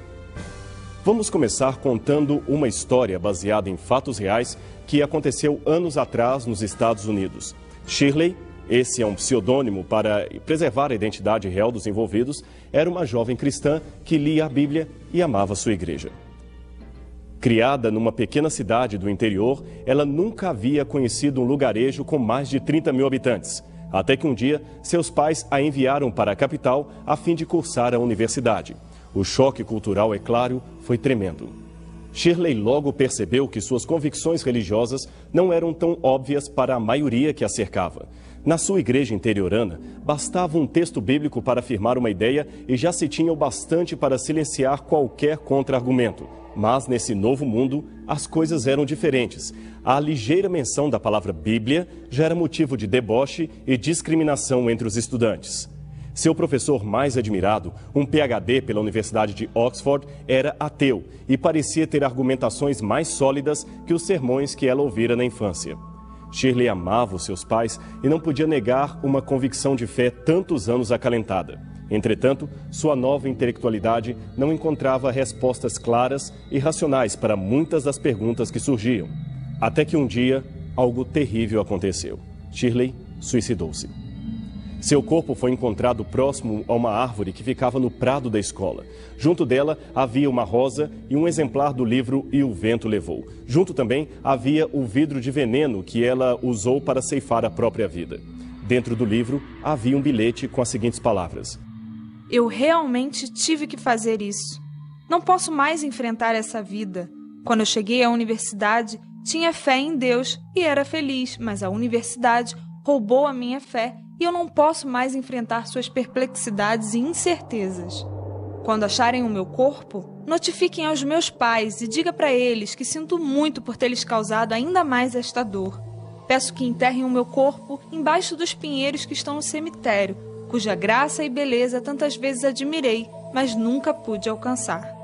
Vamos começar contando uma história baseada em fatos reais que aconteceu anos atrás nos Estados Unidos. Shirley, esse é um pseudônimo para preservar a identidade real dos envolvidos, era uma jovem cristã que lia a Bíblia e amava sua igreja. Criada numa pequena cidade do interior, ela nunca havia conhecido um lugarejo com mais de 30 mil habitantes, até que um dia seus pais a enviaram para a capital a fim de cursar a universidade. O choque cultural, é claro, foi tremendo. Shirley logo percebeu que suas convicções religiosas não eram tão óbvias para a maioria que a cercava. Na sua igreja interiorana, bastava um texto bíblico para afirmar uma ideia e já se tinha o bastante para silenciar qualquer contra-argumento. Mas nesse novo mundo, as coisas eram diferentes. A ligeira menção da palavra Bíblia já era motivo de deboche e discriminação entre os estudantes. Seu professor mais admirado, um PhD pela Universidade de Oxford, era ateu e parecia ter argumentações mais sólidas que os sermões que ela ouvira na infância. Shirley amava os seus pais e não podia negar uma convicção de fé tantos anos acalentada. Entretanto, sua nova intelectualidade não encontrava respostas claras e racionais para muitas das perguntas que surgiam. Até que um dia, algo terrível aconteceu. Shirley suicidou-se. Seu corpo foi encontrado próximo a uma árvore que ficava no prado da escola. Junto dela havia uma rosa e um exemplar do livro E o Vento Levou. Junto também havia o vidro de veneno que ela usou para ceifar a própria vida. Dentro do livro havia um bilhete com as seguintes palavras: Eu realmente tive que fazer isso. Não posso mais enfrentar essa vida. Quando eu cheguei à universidade, tinha fé em Deus e era feliz, mas a universidade roubou a minha fé e eu não posso mais enfrentar suas perplexidades e incertezas. Quando acharem o meu corpo, notifiquem aos meus pais e diga para eles que sinto muito por ter lhes causado ainda mais esta dor. Peço que enterrem o meu corpo embaixo dos pinheiros que estão no cemitério, cuja graça e beleza tantas vezes admirei, mas nunca pude alcançar.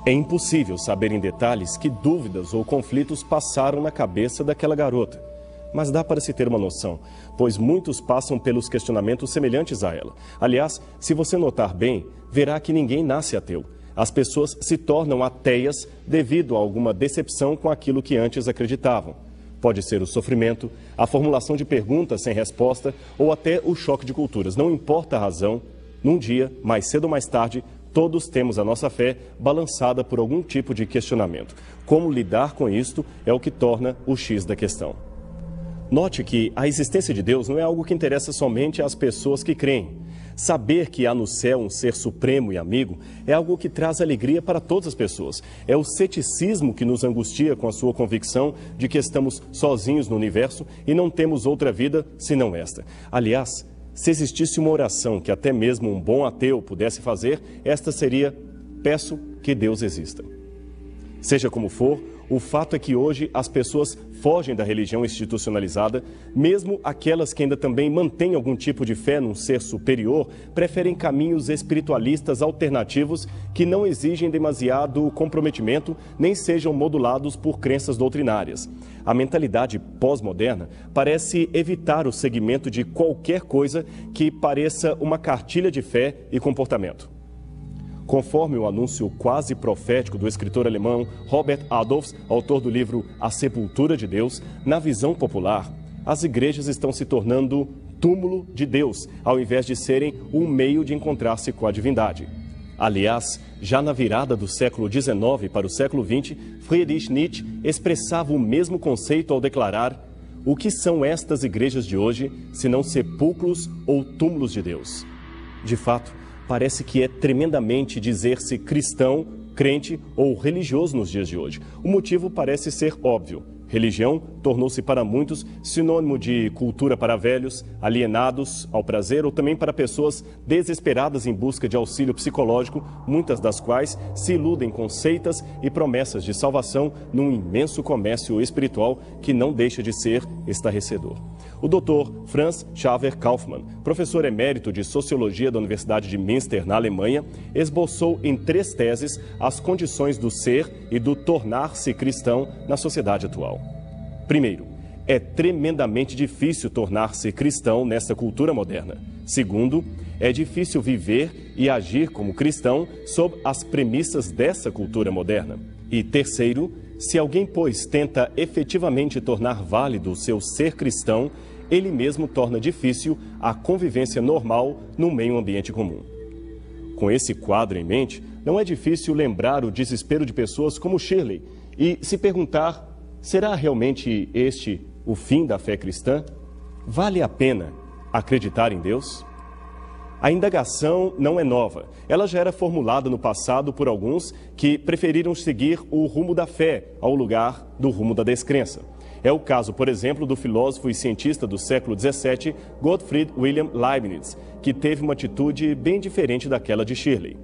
É impossível saber em detalhes que dúvidas ou conflitos passaram na cabeça daquela garota. Mas dá para se ter uma noção, pois muitos passam pelos questionamentos semelhantes a ela. Aliás, se você notar bem, verá que ninguém nasce ateu. As pessoas se tornam ateias devido a alguma decepção com aquilo que antes acreditavam. Pode ser o sofrimento, a formulação de perguntas sem resposta ou até o choque de culturas. Não importa a razão, num dia, mais cedo ou mais tarde, todos temos a nossa fé balançada por algum tipo de questionamento. Como lidar com isto é o que torna o X da questão. Note que a existência de Deus não é algo que interessa somente às pessoas que creem. Saber que há no céu um ser supremo e amigo é algo que traz alegria para todas as pessoas. É o ceticismo que nos angustia com a sua convicção de que estamos sozinhos no universo e não temos outra vida senão esta. Aliás, se existisse uma oração que até mesmo um bom ateu pudesse fazer, esta seria: peço que Deus exista. Seja como for, o fato é que hoje as pessoas fogem da religião institucionalizada, mesmo aquelas que ainda também mantêm algum tipo de fé num ser superior, preferem caminhos espiritualistas alternativos que não exigem demasiado comprometimento nem sejam modulados por crenças doutrinárias. A mentalidade pós-moderna parece evitar o seguimento de qualquer coisa que pareça uma cartilha de fé e comportamento. Conforme o anúncio quase profético do escritor alemão Robert Adolphs, autor do livro A Sepultura de Deus, na visão popular, as igrejas estão se tornando túmulo de Deus, ao invés de serem um meio de encontrar-se com a divindade. Aliás, já na virada do século XIX para o século XX, Friedrich Nietzsche expressava o mesmo conceito ao declarar: o que são estas igrejas de hoje, senão sepulcros ou túmulos de Deus? De fato, parece que é tremendamente dizer-se cristão, crente ou religioso nos dias de hoje. O motivo parece ser óbvio. Religião tornou-se para muitos sinônimo de cultura para velhos, alienados ao prazer ou também para pessoas desesperadas em busca de auxílio psicológico, muitas das quais se iludem com seitas e promessas de salvação num imenso comércio espiritual que não deixa de ser estarrecedor. O Dr. Franz Xaver Kaufmann, professor emérito de Sociologia da Universidade de Münster, na Alemanha, esboçou em 3 teses as condições do ser e do tornar-se cristão na sociedade atual. Primeiro, é tremendamente difícil tornar-se cristão nesta cultura moderna. Segundo, é difícil viver e agir como cristão sob as premissas dessa cultura moderna. E terceiro, se alguém, pois, tenta efetivamente tornar válido o seu ser cristão, ele mesmo torna difícil a convivência normal num meio ambiente comum. Com esse quadro em mente, não é difícil lembrar o desespero de pessoas como Shirley e se perguntar: será realmente este o fim da fé cristã? Vale a pena acreditar em Deus? A indagação não é nova. Ela já era formulada no passado por alguns que preferiram seguir o rumo da fé ao lugar do rumo da descrença. É o caso, por exemplo, do filósofo e cientista do século XVII, Gottfried Wilhelm Leibniz, que teve uma atitude bem diferente daquela de Shirley.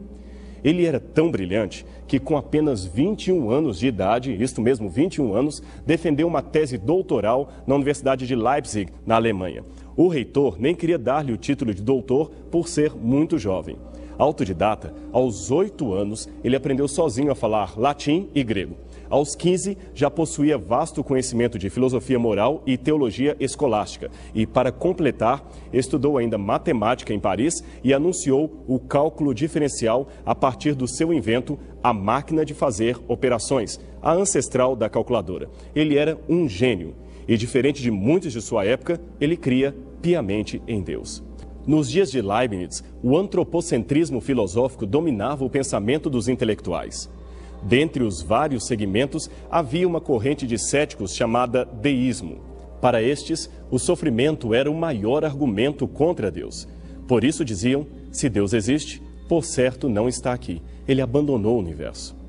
Ele era tão brilhante que, com apenas 21 anos de idade, isto mesmo, 21 anos, defendeu uma tese doutoral na Universidade de Leipzig, na Alemanha. O reitor nem queria dar-lhe o título de doutor por ser muito jovem. Autodidata, aos 8 anos, ele aprendeu sozinho a falar latim e grego. Aos 15, já possuía vasto conhecimento de filosofia moral e teologia escolástica. E, para completar, estudou ainda matemática em Paris e anunciou o cálculo diferencial a partir do seu invento, a máquina de fazer operações, a ancestral da calculadora. Ele era um gênio e, diferente de muitos de sua época, ele cria piamente em Deus. Nos dias de Leibniz, o antropocentrismo filosófico dominava o pensamento dos intelectuais. Dentre os vários segmentos, havia uma corrente de céticos chamada deísmo. Para estes, o sofrimento era o maior argumento contra Deus. Por isso diziam: se Deus existe, por certo não está aqui. Ele abandonou o universo.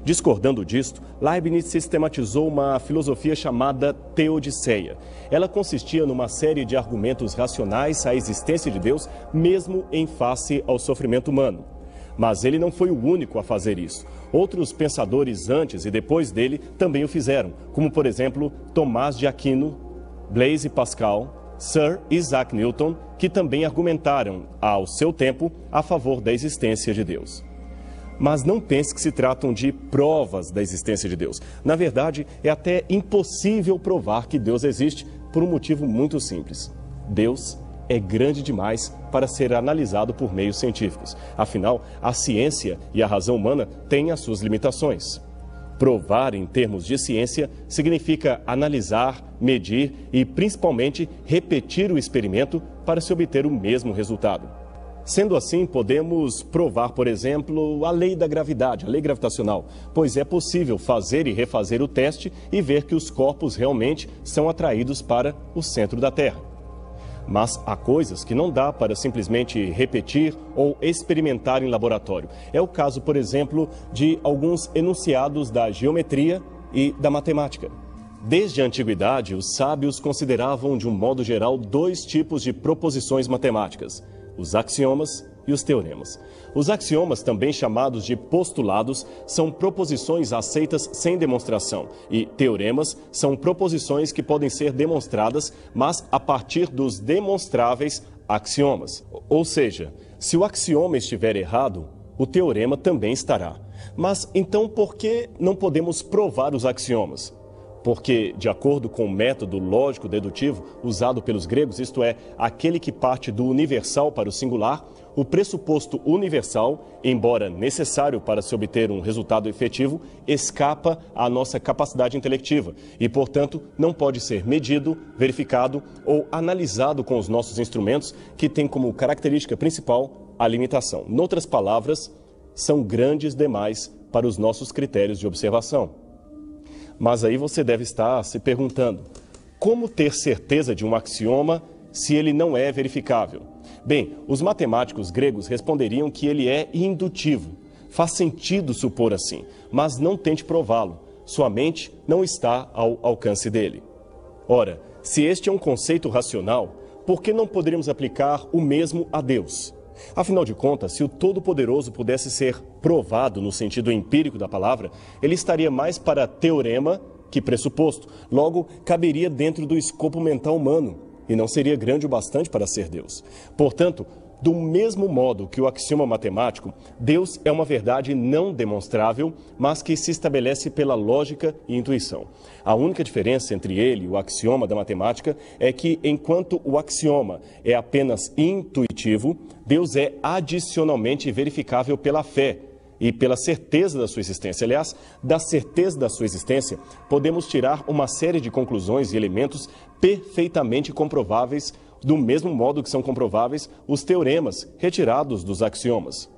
Discordando disto, Leibniz sistematizou uma filosofia chamada teodiceia. Ela consistia numa série de argumentos racionais à existência de Deus, mesmo em face ao sofrimento humano. Mas ele não foi o único a fazer isso. Outros pensadores antes e depois dele também o fizeram, como, por exemplo, Tomás de Aquino, Blaise Pascal, Sir Isaac Newton, que também argumentaram, ao seu tempo, a favor da existência de Deus. Mas não pense que se tratam de provas da existência de Deus. Na verdade, é até impossível provar que Deus existe por um motivo muito simples. Deus é grande demais para ser analisado por meios científicos. Afinal, a ciência e a razão humana têm as suas limitações. Provar em termos de ciência significa analisar, medir e, principalmente, repetir o experimento para se obter o mesmo resultado. Sendo assim, podemos provar, por exemplo, a lei da gravidade, a lei gravitacional, pois é possível fazer e refazer o teste e ver que os corpos realmente são atraídos para o centro da Terra. Mas há coisas que não dá para simplesmente repetir ou experimentar em laboratório. É o caso, por exemplo, de alguns enunciados da geometria e da matemática. Desde a antiguidade, os sábios consideravam, de um modo geral, dois tipos de proposições matemáticas: os axiomas e os teoremas. Os axiomas, também chamados de postulados, são proposições aceitas sem demonstração, e teoremas são proposições que podem ser demonstradas, mas a partir dos demonstráveis axiomas. Ou seja, se o axioma estiver errado, o teorema também estará. Mas então por que não podemos provar os axiomas? Porque, de acordo com o método lógico-dedutivo usado pelos gregos, isto é, aquele que parte do universal para o singular, o pressuposto universal, embora necessário para se obter um resultado efetivo, escapa à nossa capacidade intelectiva e, portanto, não pode ser medido, verificado ou analisado com os nossos instrumentos, que têm como característica principal a limitação. Noutras palavras, são grandes demais para os nossos critérios de observação. Mas aí você deve estar se perguntando: como ter certeza de um axioma se ele não é verificável? Bem, os matemáticos gregos responderiam que ele é indutivo. Faz sentido supor assim, mas não tente prová-lo. Sua mente não está ao alcance dele. Ora, se este é um conceito racional, por que não poderíamos aplicar o mesmo a Deus? Afinal de contas, se o Todo-Poderoso pudesse ser provado no sentido empírico da palavra, ele estaria mais para teorema que pressuposto. Logo, caberia dentro do escopo mental humano e não seria grande o bastante para ser Deus. Portanto, do mesmo modo que o axioma matemático, Deus é uma verdade não demonstrável, mas que se estabelece pela lógica e intuição. A única diferença entre ele e o axioma da matemática é que, enquanto o axioma é apenas intuitivo, Deus é adicionalmente verificável pela fé e pela certeza da sua existência. Aliás, da certeza da sua existência, podemos tirar uma série de conclusões e elementos perfeitamente comprováveis, do mesmo modo que são comprováveis os teoremas retirados dos axiomas.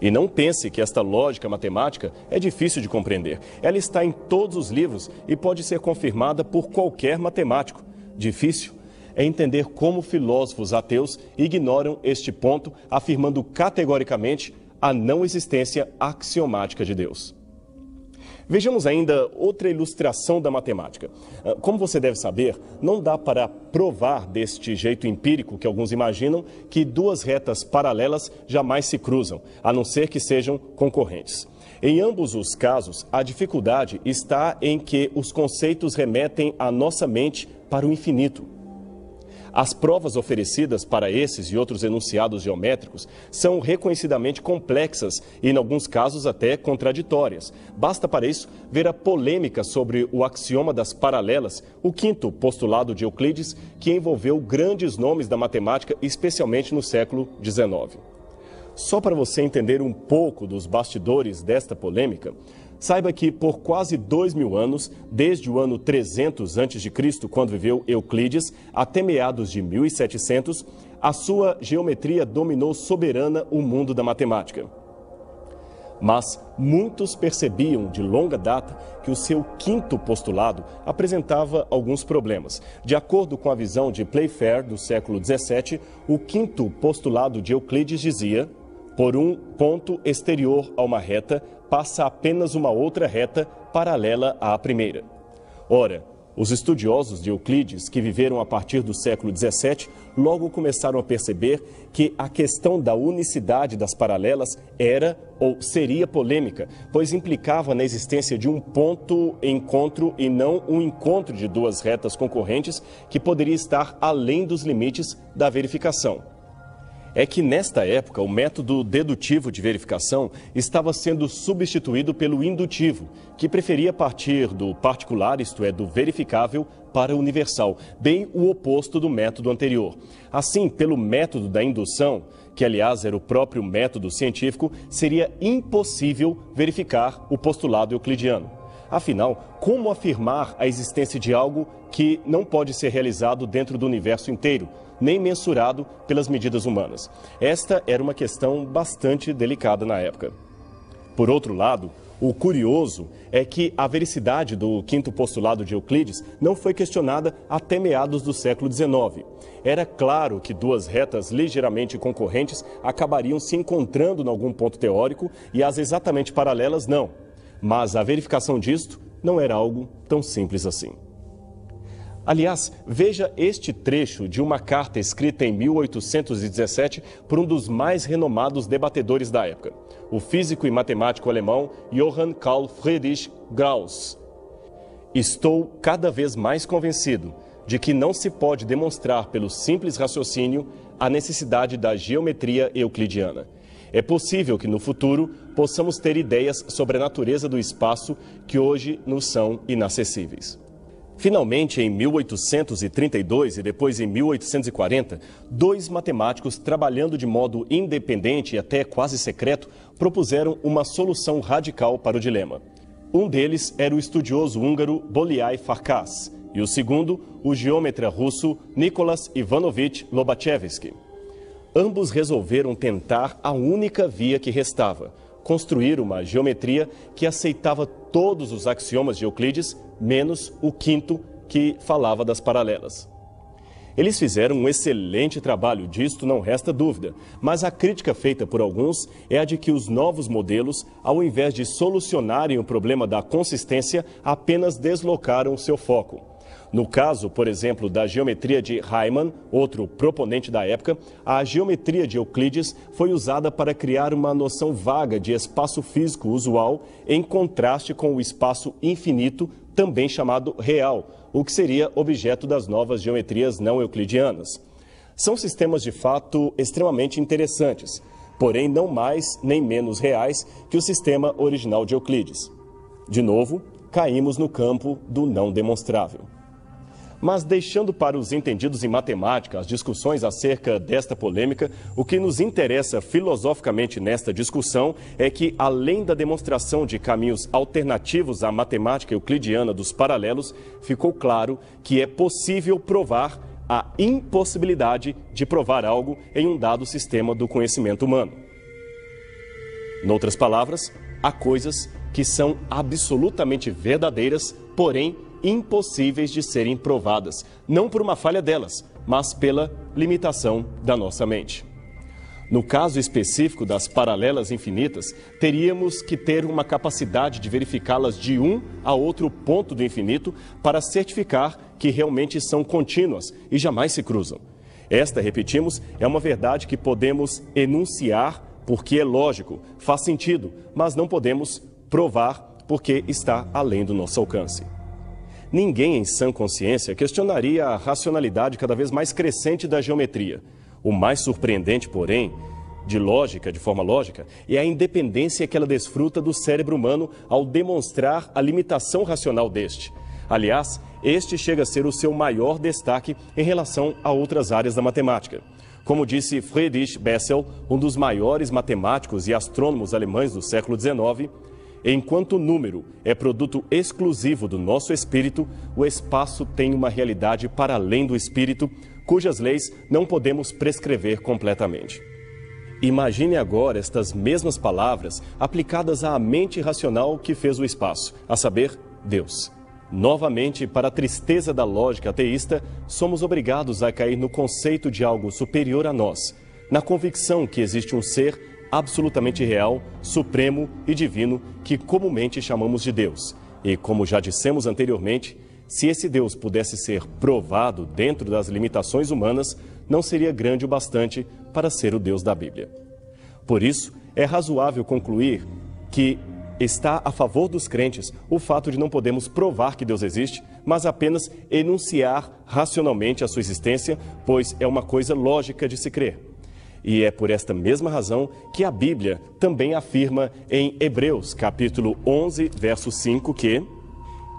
E não pense que esta lógica matemática é difícil de compreender. Ela está em todos os livros e pode ser confirmada por qualquer matemático. Difícil é entender como filósofos ateus ignoram este ponto, afirmando categoricamente a não existência axiomática de Deus. Vejamos ainda outra ilustração da matemática. Como você deve saber, não dá para provar deste jeito empírico que alguns imaginam que duas retas paralelas jamais se cruzam, a não ser que sejam concorrentes. Em ambos os casos, a dificuldade está em que os conceitos remetem a nossa mente para o infinito. As provas oferecidas para esses e outros enunciados geométricos são reconhecidamente complexas e, em alguns casos, até contraditórias. Basta para isso ver a polêmica sobre o axioma das paralelas, o quinto postulado de Euclides, que envolveu grandes nomes da matemática, especialmente no século XIX. Só para você entender um pouco dos bastidores desta polêmica, saiba que por quase 2000 anos, desde o ano 300 a.C., quando viveu Euclides, até meados de 1700, a sua geometria dominou soberana o mundo da matemática. Mas muitos percebiam de longa data que o seu quinto postulado apresentava alguns problemas. De acordo com a visão de Playfair do século XVII, o quinto postulado de Euclides dizia: por um ponto exterior a uma reta, passa apenas uma outra reta paralela à primeira. Ora, Os estudiosos de Euclides, que viveram a partir do século XVII, logo começaram a perceber que a questão da unicidade das paralelas era ou seria polêmica, pois implicava na existência de um ponto-encontro e não um encontro de duas retas concorrentes que poderia estar além dos limites da verificação. É que nesta época o método dedutivo de verificação estava sendo substituído pelo indutivo, que preferia partir do particular, isto é, do verificável, para o universal, bem o oposto do método anterior. Assim, pelo método da indução, que aliás era o próprio método científico, seria impossível verificar o postulado euclidiano. Afinal, como afirmar a existência de algo que não pode ser realizado dentro do universo inteiro, nem mensurado pelas medidas humanas? Esta era uma questão bastante delicada na época. Por outro lado, o curioso é que a vericidade do quinto postulado de Euclides não foi questionada até meados do século XIX. Era claro que duas retas ligeiramente concorrentes acabariam se encontrando em algum ponto teórico e as exatamente paralelas não. Mas a verificação disto não era algo tão simples assim. Aliás, veja este trecho de uma carta escrita em 1817 por um dos mais renomados debatedores da época, o físico e matemático alemão Johann Carl Friedrich Gauss. Estou cada vez mais convencido de que não se pode demonstrar pelo simples raciocínio a necessidade da geometria euclidiana. É possível que no futuro possamos ter ideias sobre a natureza do espaço que hoje nos são inacessíveis. Finalmente, em 1832 e depois em 1840, dois matemáticos, trabalhando de modo independente e até quase secreto, propuseram uma solução radical para o dilema. Um deles era o estudioso húngaro Bolyai Farkas e o segundo, o geômetra russo Nicolas Ivanovich Lobachevsky. Ambos resolveram tentar a única via que restava: construir uma geometria que aceitava todos os axiomas de Euclides, menos o quinto, que falava das paralelas. Eles fizeram um excelente trabalho, disto não resta dúvida, mas a crítica feita por alguns é a de que os novos modelos, ao invés de solucionarem o problema da consistência, apenas deslocaram o seu foco. No caso, por exemplo, da geometria de Riemann, outro proponente da época, a geometria de Euclides foi usada para criar uma noção vaga de espaço físico usual, em contraste com o espaço infinito, também chamado real, o que seria objeto das novas geometrias não euclidianas. São sistemas de fato extremamente interessantes, porém não mais nem menos reais que o sistema original de Euclides. De novo, caímos no campo do não demonstrável. Mas deixando para os entendidos em matemática as discussões acerca desta polêmica, o que nos interessa filosoficamente nesta discussão é que, além da demonstração de caminhos alternativos à matemática euclidiana dos paralelos, ficou claro que é possível provar a impossibilidade de provar algo em um dado sistema do conhecimento humano. Noutras palavras, há coisas que são absolutamente verdadeiras, porém impossíveis de serem provadas, não por uma falha delas, mas pela limitação da nossa mente. No caso específico das paralelas infinitas, teríamos que ter uma capacidade de verificá-las de um a outro ponto do infinito para certificar que realmente são contínuas e jamais se cruzam. Esta, repetimos, é uma verdade que podemos enunciar porque é lógico, faz sentido, mas não podemos provar porque está além do nosso alcance. Ninguém em sã consciência questionaria a racionalidade cada vez mais crescente da geometria. O mais surpreendente, porém, de forma lógica, é a independência que ela desfruta do cérebro humano ao demonstrar a limitação racional deste. Aliás, este chega a ser o seu maior destaque em relação a outras áreas da matemática. Como disse Friedrich Bessel, um dos maiores matemáticos e astrônomos alemães do século XIX, enquanto o número é produto exclusivo do nosso espírito, o espaço tem uma realidade para além do espírito, cujas leis não podemos prescrever completamente. Imagine agora estas mesmas palavras aplicadas à mente racional que fez o espaço, a saber, Deus. Novamente, para a tristeza da lógica ateísta, somos obrigados a cair no conceito de algo superior a nós, na convicção que existe um ser absolutamente real, supremo e divino que comumente chamamos de Deus. E, como já dissemos anteriormente, se esse Deus pudesse ser provado dentro das limitações humanas, não seria grande o bastante para ser o Deus da Bíblia. Por isso, é razoável concluir que está a favor dos crentes o fato de não podermos provar que Deus existe, mas apenas enunciar racionalmente a sua existência, pois é uma coisa lógica de se crer. E é por esta mesma razão que a Bíblia também afirma em Hebreus, capítulo 11, verso 5, que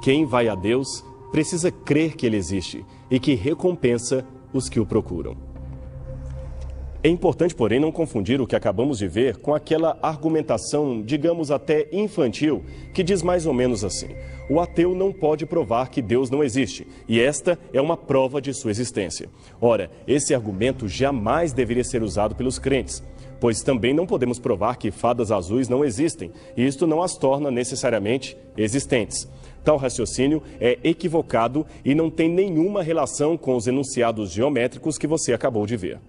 quem vai a Deus precisa crer que Ele existe e que recompensa os que o procuram. É importante, porém, não confundir o que acabamos de ver com aquela argumentação, digamos até infantil, que diz mais ou menos assim: o ateu não pode provar que Deus não existe, e esta é uma prova de sua existência. Ora, esse argumento jamais deveria ser usado pelos crentes, pois também não podemos provar que fadas azuis não existem, e isto não as torna necessariamente existentes. Tal raciocínio é equivocado e não tem nenhuma relação com os enunciados geométricos que você acabou de ver.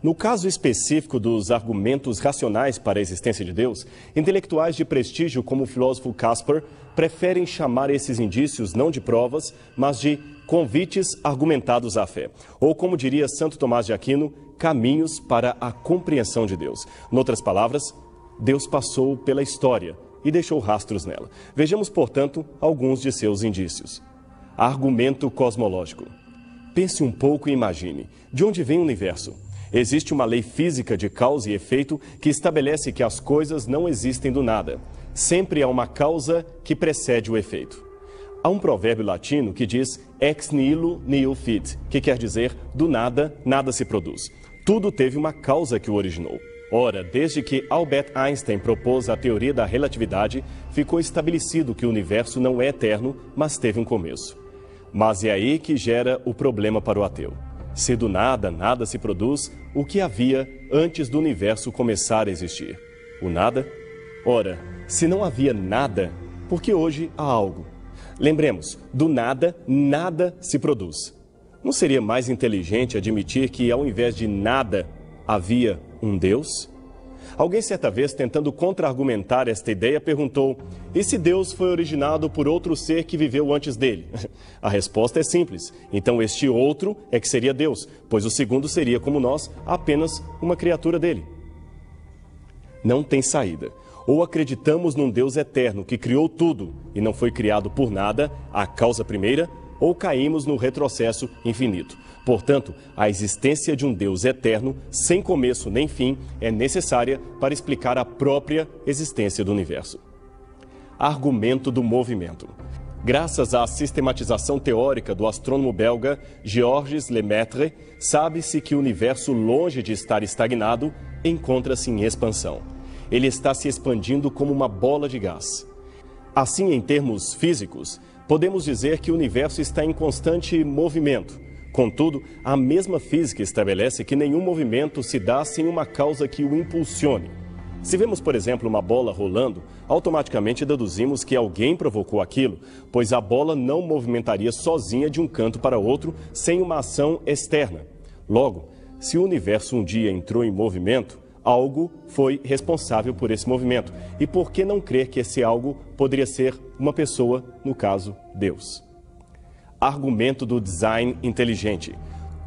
No caso específico dos argumentos racionais para a existência de Deus, intelectuais de prestígio como o filósofo Casper preferem chamar esses indícios não de provas, mas de convites argumentados à fé. Ou, como diria Santo Tomás de Aquino, caminhos para a compreensão de Deus. Noutras palavras, Deus passou pela história e deixou rastros nela. Vejamos, portanto, alguns de seus indícios. Argumento cosmológico. Pense um pouco e imagine. De onde vem o universo? Existe uma lei física de causa e efeito que estabelece que as coisas não existem do nada. Sempre há uma causa que precede o efeito. Há um provérbio latino que diz ex nihilo nihil fit, que quer dizer do nada, nada se produz. Tudo teve uma causa que o originou. Ora, desde que Albert Einstein propôs a teoria da relatividade, ficou estabelecido que o universo não é eterno, mas teve um começo. Mas é aí que gera o problema para o ateu. Se do nada, nada se produz, o que havia antes do universo começar a existir? O nada? Ora, se não havia nada, por que hoje há algo? Lembremos, do nada, nada se produz. Não seria mais inteligente admitir que, ao invés de nada, havia um Deus? Alguém, certa vez, tentando contra-argumentar esta ideia, perguntou: e se Deus foi originado por outro ser que viveu antes dele? A resposta é simples. Então este outro é que seria Deus, pois o segundo seria, como nós, apenas uma criatura dele. Não tem saída. Ou acreditamos num Deus eterno que criou tudo e não foi criado por nada, a causa primeira, ou caímos no retrocesso infinito. Portanto, a existência de um Deus eterno, sem começo nem fim, é necessária para explicar a própria existência do universo. Argumento do movimento. Graças à sistematização teórica do astrônomo belga Georges Lemaitre, sabe-se que o universo, longe de estar estagnado, encontra-se em expansão. Ele está se expandindo como uma bola de gás. Assim, em termos físicos, podemos dizer que o universo está em constante movimento. Contudo, a mesma física estabelece que nenhum movimento se dá sem uma causa que o impulsione. Se vemos, por exemplo, uma bola rolando, automaticamente deduzimos que alguém provocou aquilo, pois a bola não movimentaria sozinha de um canto para outro sem uma ação externa. Logo, se o universo um dia entrou em movimento, algo foi responsável por esse movimento. E por que não crer que esse algo poderia ser uma pessoa, no caso, Deus? Argumento do design inteligente.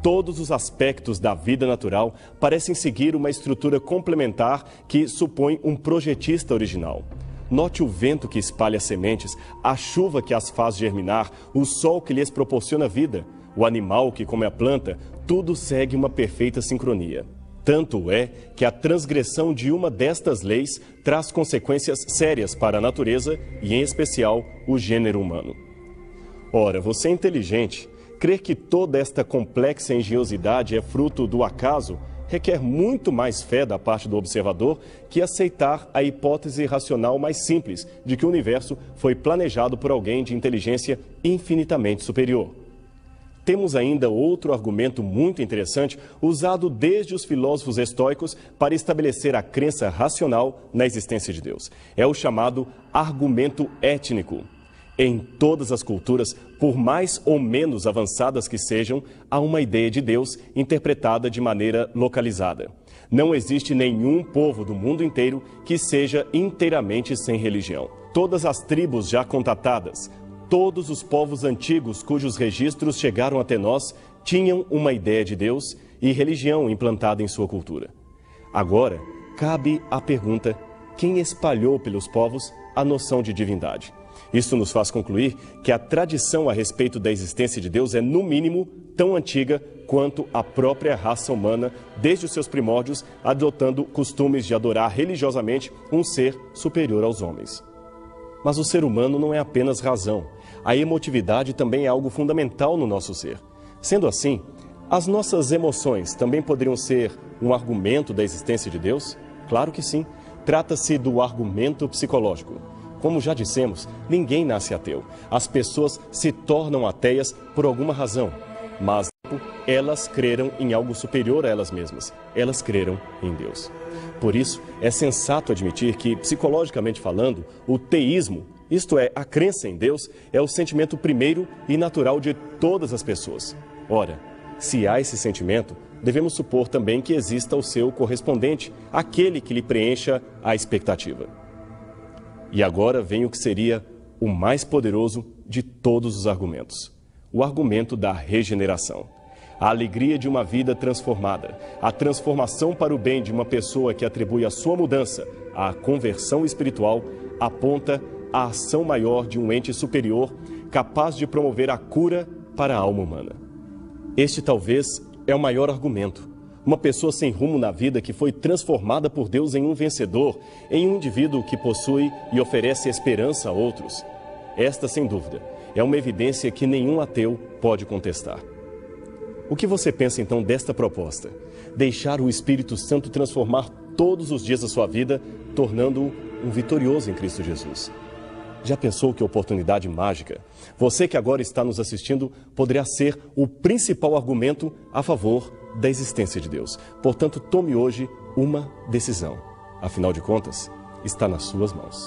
Todos os aspectos da vida natural parecem seguir uma estrutura complementar que supõe um projetista original. Note o vento que espalha sementes, a chuva que as faz germinar, o sol que lhes proporciona vida, o animal que come a planta, tudo segue uma perfeita sincronia. Tanto é que a transgressão de uma destas leis traz consequências sérias para a natureza e, em especial, o gênero humano. Ora, você é inteligente. Crer que toda esta complexa engenhosidade é fruto do acaso requer muito mais fé da parte do observador que aceitar a hipótese racional mais simples de que o universo foi planejado por alguém de inteligência infinitamente superior. Temos ainda outro argumento muito interessante usado desde os filósofos estoicos para estabelecer a crença racional na existência de Deus. É o chamado argumento étnico. Em todas as culturas, por mais ou menos avançadas que sejam, há uma ideia de Deus interpretada de maneira localizada. Não existe nenhum povo do mundo inteiro que seja inteiramente sem religião. Todas as tribos já contatadas, todos os povos antigos cujos registros chegaram até nós tinham uma ideia de Deus e religião implantada em sua cultura. Agora, cabe a pergunta: quem espalhou pelos povos a noção de divindade? Isso nos faz concluir que a tradição a respeito da existência de Deus é, no mínimo, tão antiga quanto a própria raça humana, desde os seus primórdios, adotando costumes de adorar religiosamente um ser superior aos homens. Mas o ser humano não é apenas razão. A emotividade também é algo fundamental no nosso ser. Sendo assim, as nossas emoções também poderiam ser um argumento da existência de Deus? Claro que sim. Trata-se do argumento psicológico. Como já dissemos, ninguém nasce ateu. As pessoas se tornam ateias por alguma razão, mas elas creram em algo superior a elas mesmas. Elas creram em Deus. Por isso, é sensato admitir que, psicologicamente falando, o teísmo, isto é, a crença em Deus, é o sentimento primeiro e natural de todas as pessoas. Ora, se há esse sentimento, devemos supor também que exista o seu correspondente, aquele que lhe preencha a expectativa. E agora vem o que seria o mais poderoso de todos os argumentos: o argumento da regeneração. A alegria de uma vida transformada, a transformação para o bem de uma pessoa que atribui a sua mudança à conversão espiritual, aponta à ação maior de um ente superior capaz de promover a cura para a alma humana. Este talvez é o maior argumento. Uma pessoa sem rumo na vida que foi transformada por Deus em um vencedor, em um indivíduo que possui e oferece esperança a outros. Esta, sem dúvida, é uma evidência que nenhum ateu pode contestar. O que você pensa então desta proposta? Deixar o Espírito Santo transformar todos os dias da sua vida, tornando-o um vitorioso em Cristo Jesus. Já pensou que oportunidade mágica? Você que agora está nos assistindo poderá ser o principal argumento a favor da existência de Deus. Portanto, tome hoje uma decisão. Afinal de contas, está nas suas mãos.